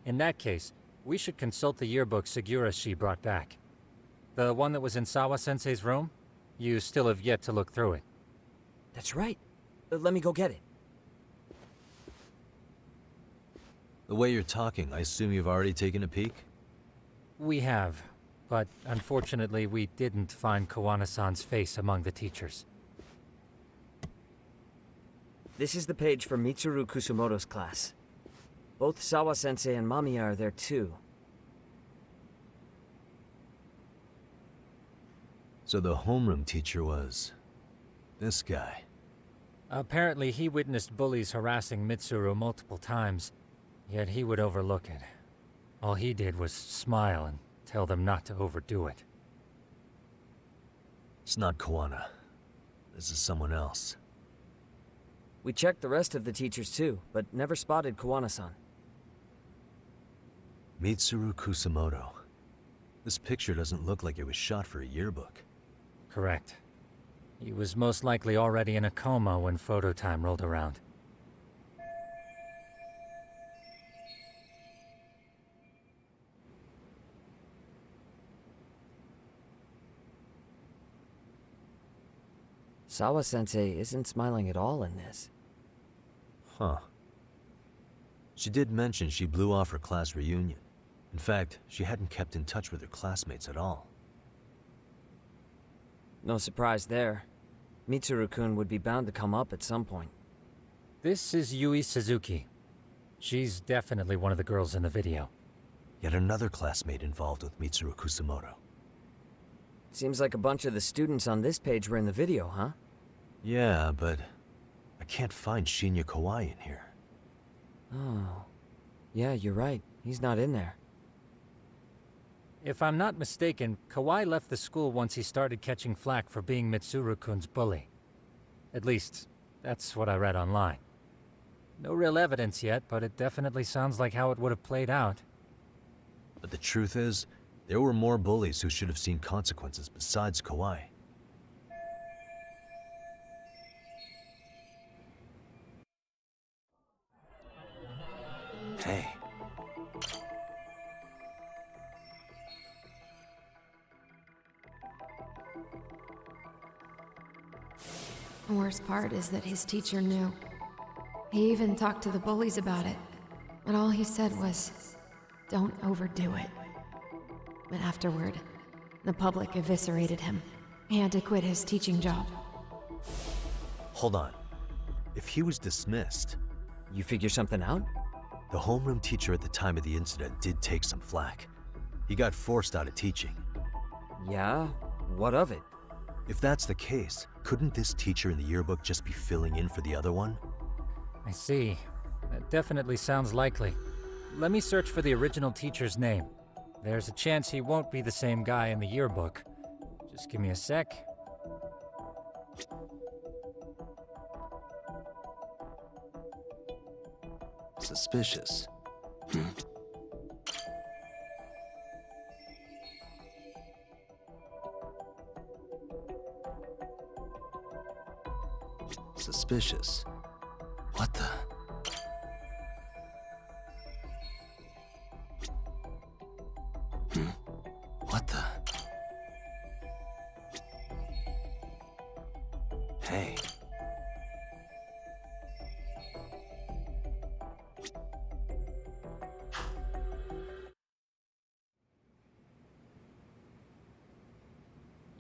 In that case, we should consult the yearbook Segura-shi brought back. The one that was in Sawa-sensei's room? You still have yet to look through it.
That's right. Let me go get it.
The way you're talking, I assume you've already taken a peek?
We have, but unfortunately we didn't find Kawana-san's face among the teachers.
This is the page for Mitsuru Kusumoto's class. Both Sawa-sensei and Mamiya are there too.
So the homeroom teacher was... this guy.
Apparently he witnessed bullies harassing Mitsuru multiple times, yet he would overlook it. All he did was smile and tell them not to overdo it.
It's not Kawana. This is someone else.
We checked the rest of the teachers too, but never spotted Kawana-san.
Mitsuru Kusumoto. This picture doesn't look like it was shot for a yearbook.
Correct. He was most likely already in a coma when photo time rolled around.
Sawa-sensei isn't smiling at all in this.
Huh. She did mention she blew off her class reunion. In fact, she hadn't kept in touch with her classmates at all.
No surprise there. Mitsuru-kun would be bound to come up at some point.
This is Yui Suzuki. She's definitely one of the girls in the video.
Yet another classmate involved with Mitsuru Kusumoto.
Seems like a bunch of the students on this page were in the video, huh?
Yeah, but I can't find Shinya Kawai in here.
Oh. Yeah, you're right. He's not in there.
If I'm not mistaken, Kawai left the school once he started catching flack for being Mitsuru-kun's bully. At least, that's what I read online. No real evidence yet, but it definitely sounds like how it would have played out.
But the truth is, there were more bullies who should have seen consequences besides Kawai. Hey.
The worst part is that his teacher knew. He even talked to the bullies about it. But all he said was, don't overdo it. But afterward, the public eviscerated him. He had to quit his teaching job.
Hold on. If he was dismissed...
You figure something out?
The homeroom teacher at the time of the incident did take some flack. He got forced out of teaching.
Yeah? What of it?
If that's the case, couldn't this teacher in the yearbook just be filling in for the other one?
I see. That definitely sounds likely. Let me search for the original teacher's name. There's a chance he won't be the same guy in the yearbook. Just give me a sec.
Suspicious. Suspicious. What the? What the? Hey.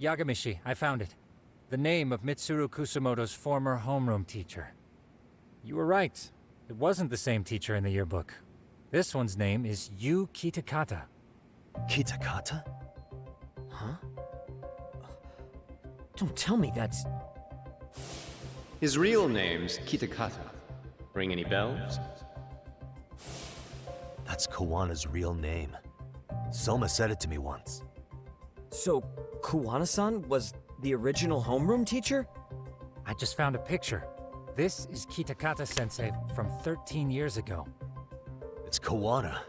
Yagamishi, I found it. The name of Mitsuru Kusamoto's former homeroom teacher. You were right. It wasn't the same teacher in the yearbook. This one's name is Yu Kitakata.
Kitakata?
Huh? Don't tell me that's...
His real name's Kitakata. Ring any bells?
That's Kawana's real name. Soma said it to me once.
So, Kuwana-san was the original homeroom teacher?
I just found a picture. This is Kitakata-sensei from 13 years ago.
It's Kawana.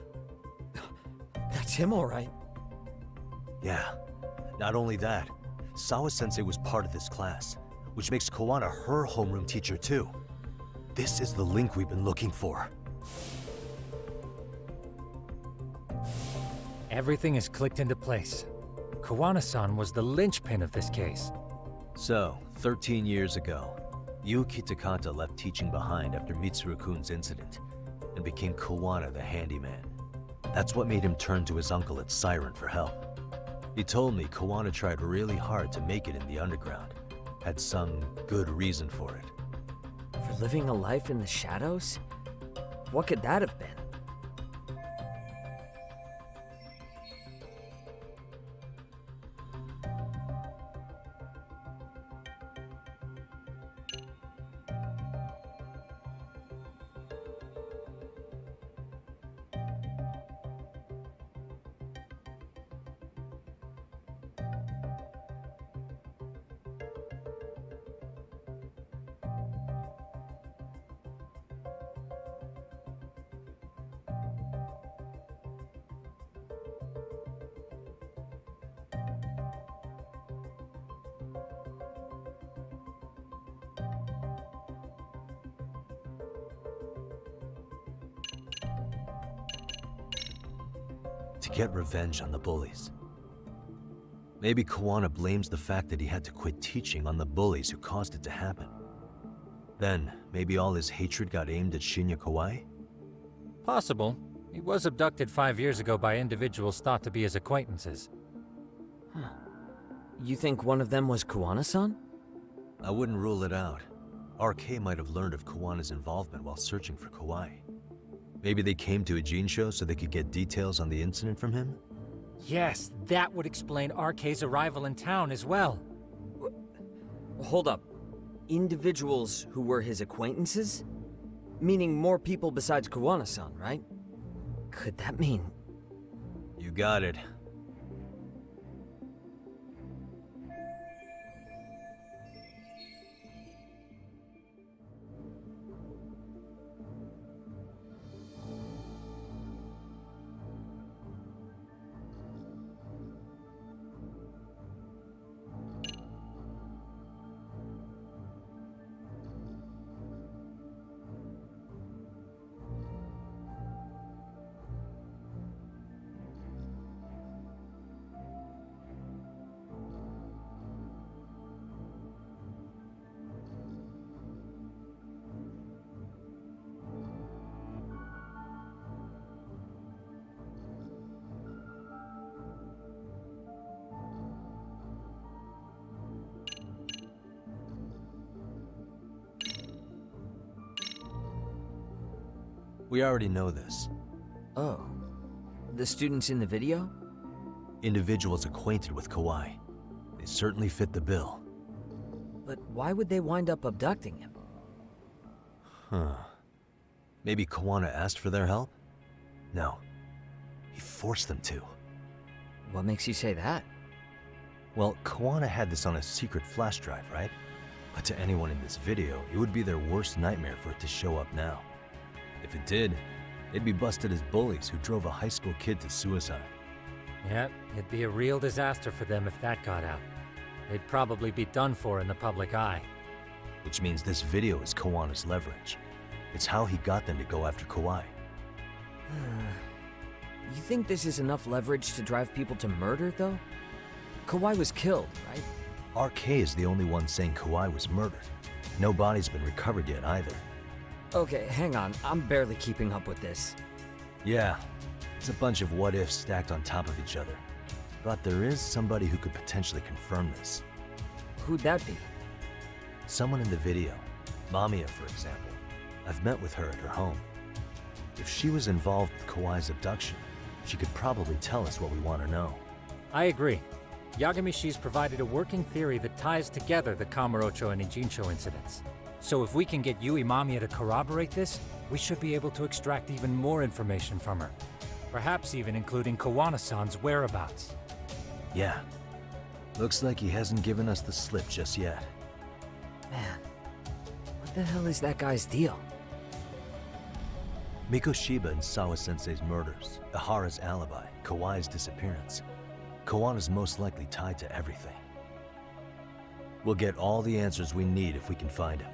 That's him, all right.
Yeah. Not only that, Sawa-sensei was part of this class, which makes Kawana her homeroom teacher too. This is the link we've been looking for.
Everything is clicked into place. Kawana-san was the linchpin of this case.
So, 13 years ago, Yu Kitakata left teaching behind after Mitsuru-kun's incident, and became Kawana the handyman. That's what made him turn to his uncle at Siren for help. He told me Kawana tried really hard to make it in the underground. Had some good reason for it.
For living a life in the shadows? What could that have been?
To get revenge on the bullies. Maybe Kawana blames the fact that he had to quit teaching on the bullies who caused it to happen. Then, maybe all his hatred got aimed at Shinya Kawai?
Possible. He was abducted 5 years ago by individuals thought to be his acquaintances.
Huh. You think one of them was Kuwana-san?
I wouldn't rule it out. RK might have learned of Kawana's involvement while searching for Kawai. Maybe they came to a Jinsho so they could get details on the incident from him?
Yes, that would explain RK's arrival in town as well.
Hold up. Individuals who were his acquaintances? Meaning more people besides Kuwana-san, right? Could that mean...
You got it. We already know this.
Oh. The students in the video?
Individuals acquainted with Kawai. They certainly fit the bill.
But why would they wind up abducting him?
Huh. Maybe Kawana asked for their help? No. He forced them to.
What makes you say that?
Well, Kawana had this on a secret flash drive, right? But to anyone in this video, it would be their worst nightmare for it to show up now. If it did, they'd be busted as bullies who drove a high school kid to suicide.
Yep, it'd be a real disaster for them if that got out. They'd probably be done for in the public eye.
Which means this video is Kawana's leverage. It's how he got them to go after Kauai.
You think this is enough leverage to drive people to murder, though? Kauai was killed, right?
RK is the only one saying Kauai was murdered. No body's been recovered yet either.
Okay, hang on. I'm barely keeping up with this.
Yeah, it's a bunch of what-ifs stacked on top of each other. But there is somebody who could potentially confirm this.
Who'd that be?
Someone in the video. Mamiya, for example. I've met with her at her home. If she was involved with Kauai's abduction, she could probably tell us what we want to know.
I agree. Yagamishi's provided a working theory that ties together the Kamurocho and Ijincho incidents. So if we can get Yui Mamiya to corroborate this, we should be able to extract even more information from her. Perhaps even including Kawana-san's whereabouts.
Yeah. Looks like he hasn't given us the slip just yet.
Man, what the hell is that guy's deal?
Mikoshiba and Sawa-sensei's murders, Ihara's alibi, Kauai's disappearance. Kawana's most likely tied to everything. We'll get all the answers we need if we can find him.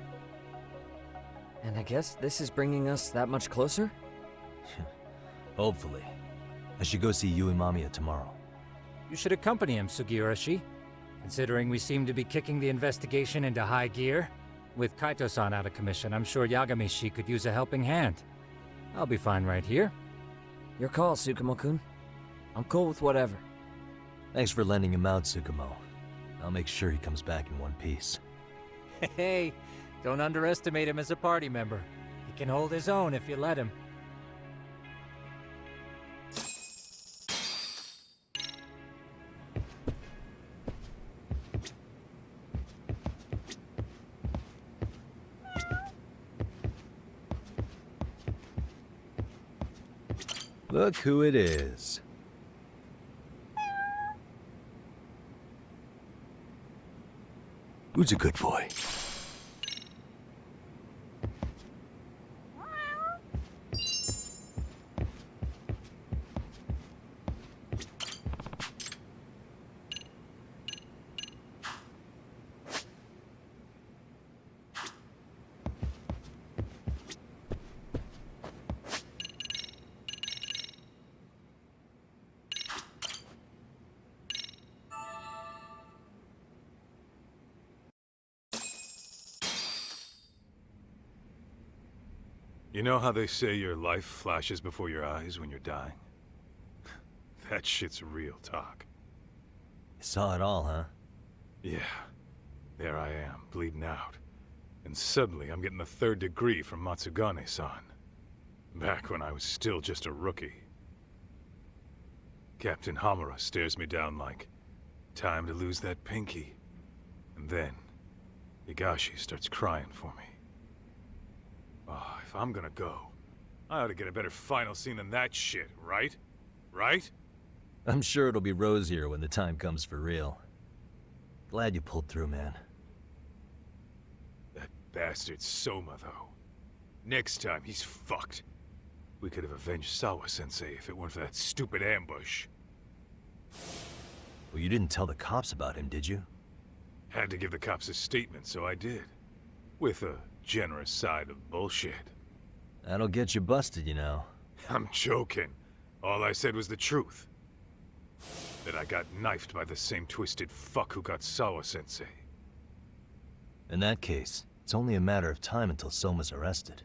And I guess this is bringing us that much closer?
Hopefully. I should go see Yui Mamiya tomorrow.
You should accompany him, Sugiurashi. Considering we seem to be kicking the investigation into high gear. With Kaito-san out of commission, I'm sure Yagamishi could use a helping hand. I'll be fine right here.
Your call, Tsukumo-kun. I'm cool with whatever.
Thanks for lending him out, Tsukumo. I'll make sure he comes back in one piece.
Hey, don't underestimate him as a party member. He can hold his own if you let him.
Look who it is. Who's a good boy?
You know how they say your life flashes before your eyes when you're dying? That shit's real talk.
You saw it all, huh?
Yeah. There I am, bleeding out. And suddenly I'm getting the 3rd degree from Matsugane-san. Back when I was still just a rookie. Captain Hamura stares me down like, time to lose that pinky. And then, Higashi starts crying for me. Oh, if I'm gonna go, I ought to get a better final scene than that shit, right? Right?
I'm sure it'll be rosier when the time comes for real. Glad you pulled through, man.
That bastard Soma, though. Next time, he's fucked. We could have avenged Sawa-sensei if it weren't for that stupid ambush.
Well, you didn't tell the cops about him, did you?
Had to give the cops a statement, so I did. With a generous side of bullshit.
That'll get you busted, you know.
I'm joking. All I said was the truth. That I got knifed by the same twisted fuck who got Sawa-sensei.
In that case, it's only a matter of time until Soma's arrested.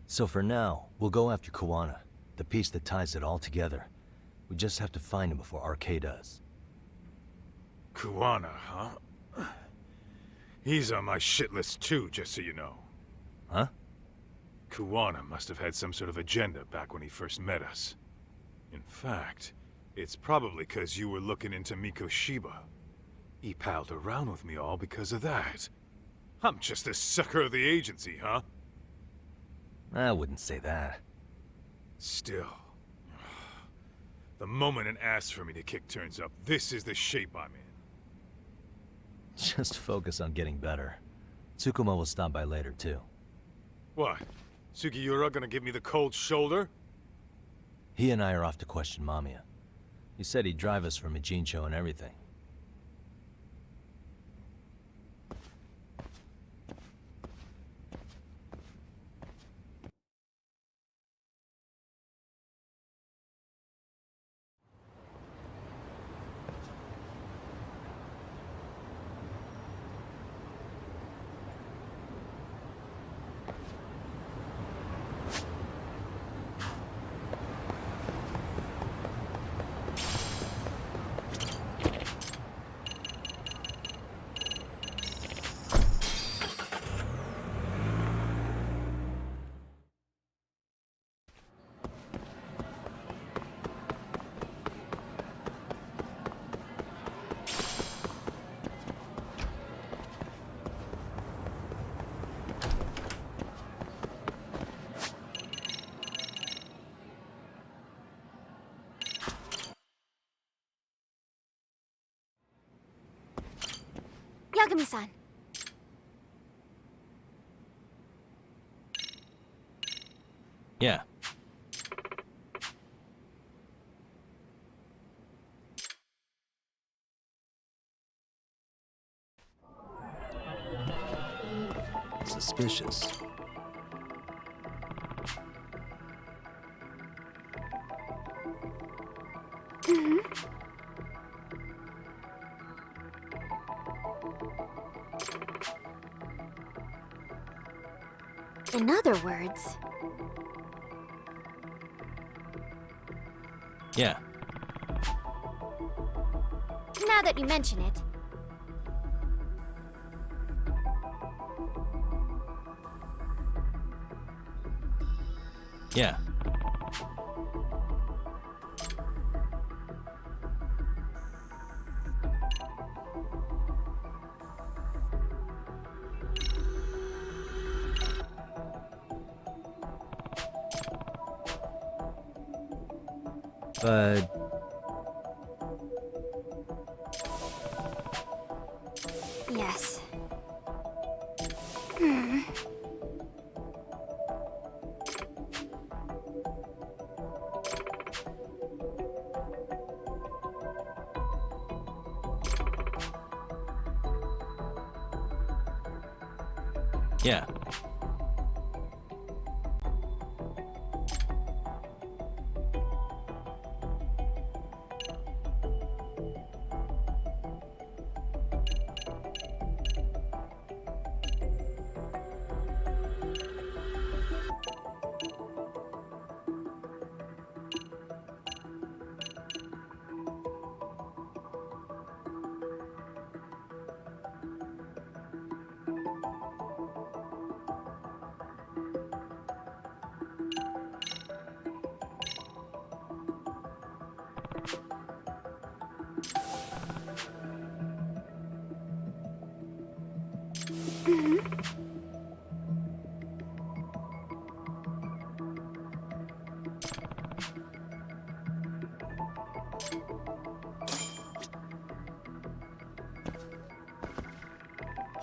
So for now, we'll go after Kawana, the piece that ties it all together. We just have to find him before RK does.
Kawana, huh? He's on my shit list too, just so you know.
Huh?
Kawana must have had some sort of agenda back when he first met us. In fact, it's probably because you were looking into Mikoshiba. He palled around with me all because of that. I'm just the sucker of the agency, huh?
I wouldn't say that.
Still. The moment an ass for me to kick turns up, this is the shape I'm in.
Just focus on getting better. Tsukuma will stop by later, too.
What? Sugiura gonna give me the cold shoulder?
He and I are off to question Mamiya. He said he'd drive us from Ijincho and everything.
Yagami-san.
Yeah. Suspicious.
In other words,
Yeah.
now that you mention it,
Yeah. But
yes.
yeah.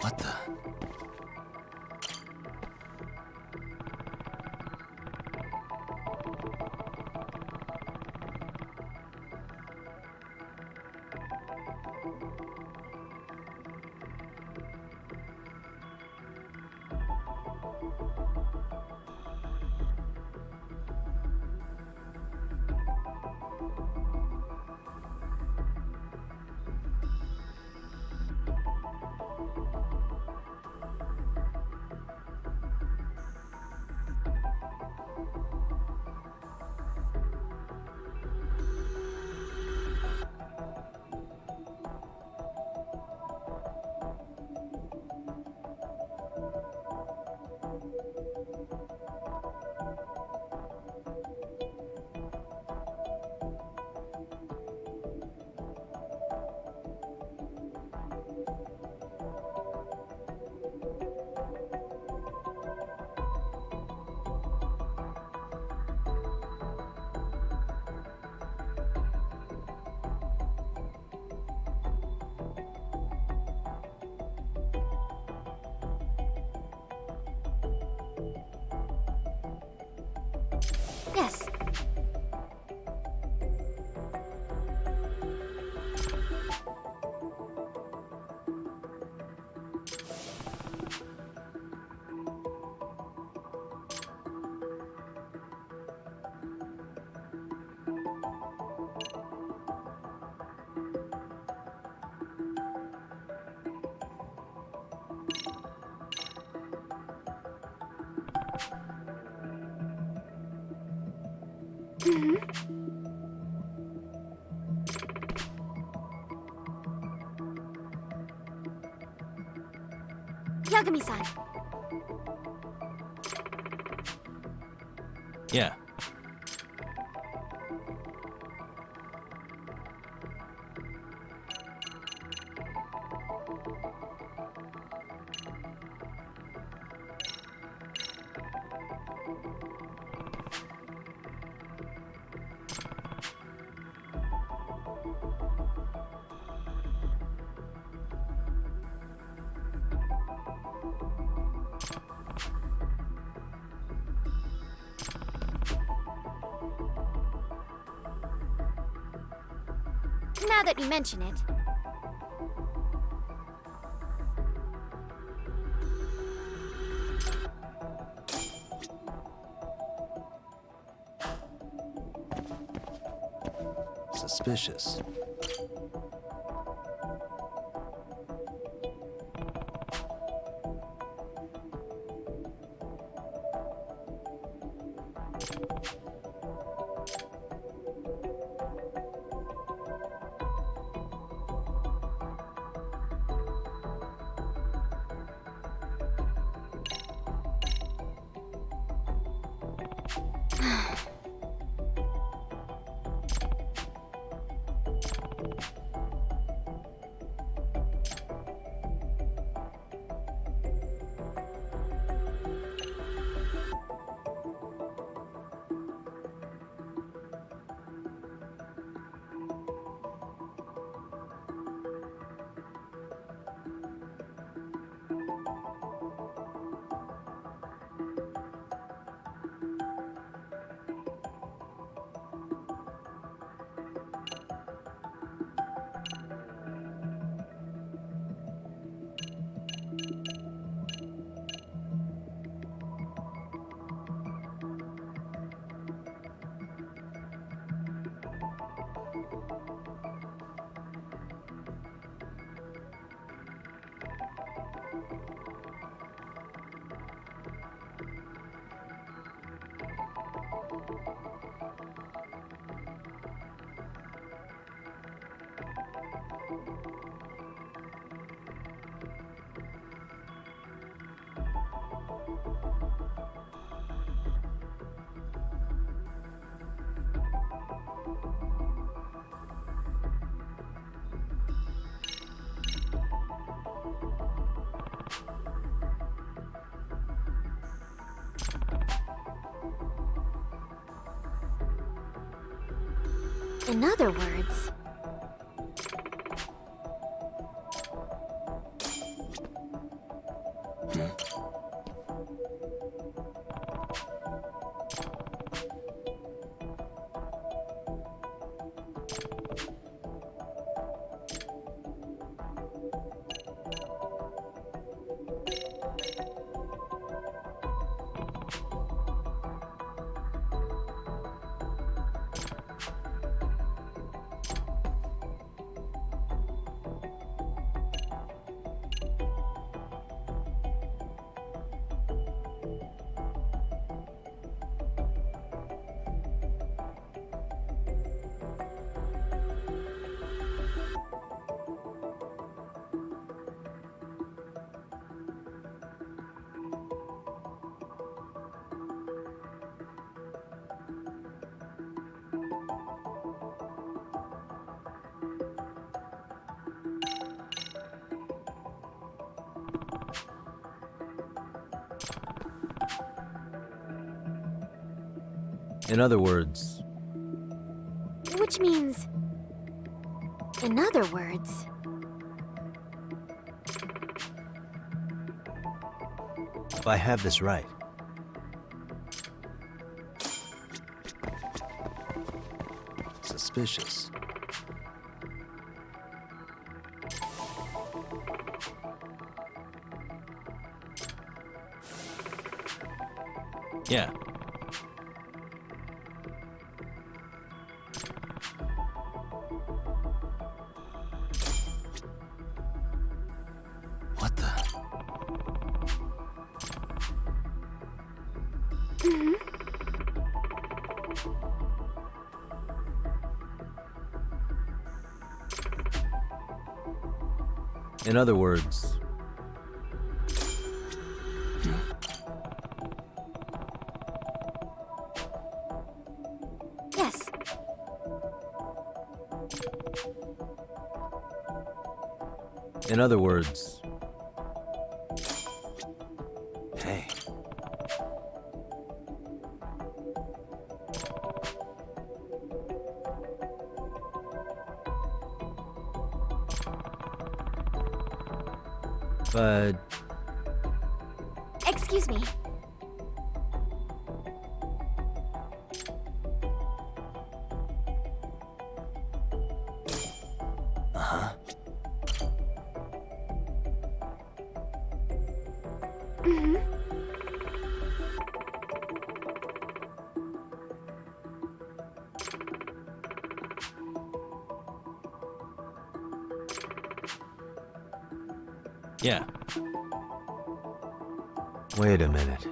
What the?
Yagami-san.
Yeah.
Now that you mention it.
Suspicious.
In other words...
In other words,
Which means... In other words...
if I have this right, suspicious. Yeah. What the? In other words,
Yes.
in other words, hey. But
Excuse me.
uh-huh.
Mm-hmm.
Yeah. Wait a minute.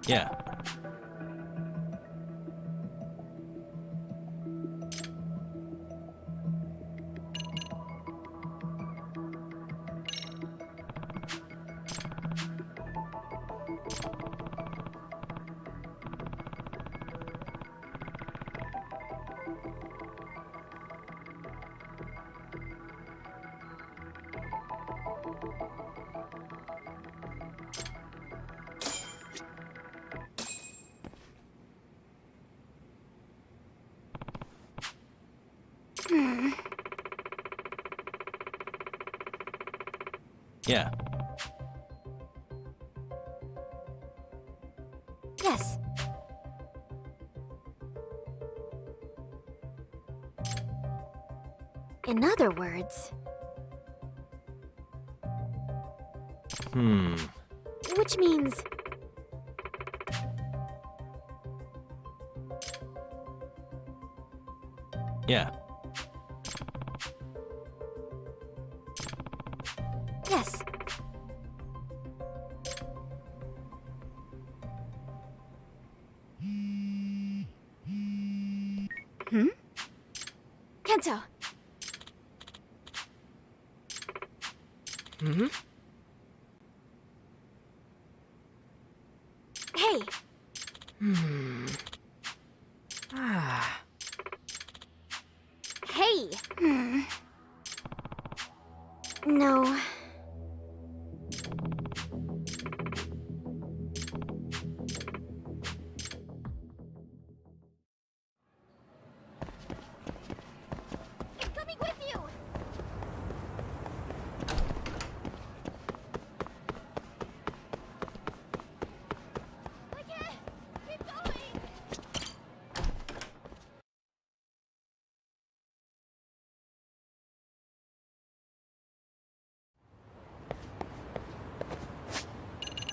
Yeah.
Hmm.
Yeah.
Yes. In other words, which means
Yeah.
yes. Hmm? Kento.
Hmm?
Hey.
Hmm. Ah.
Hey. No.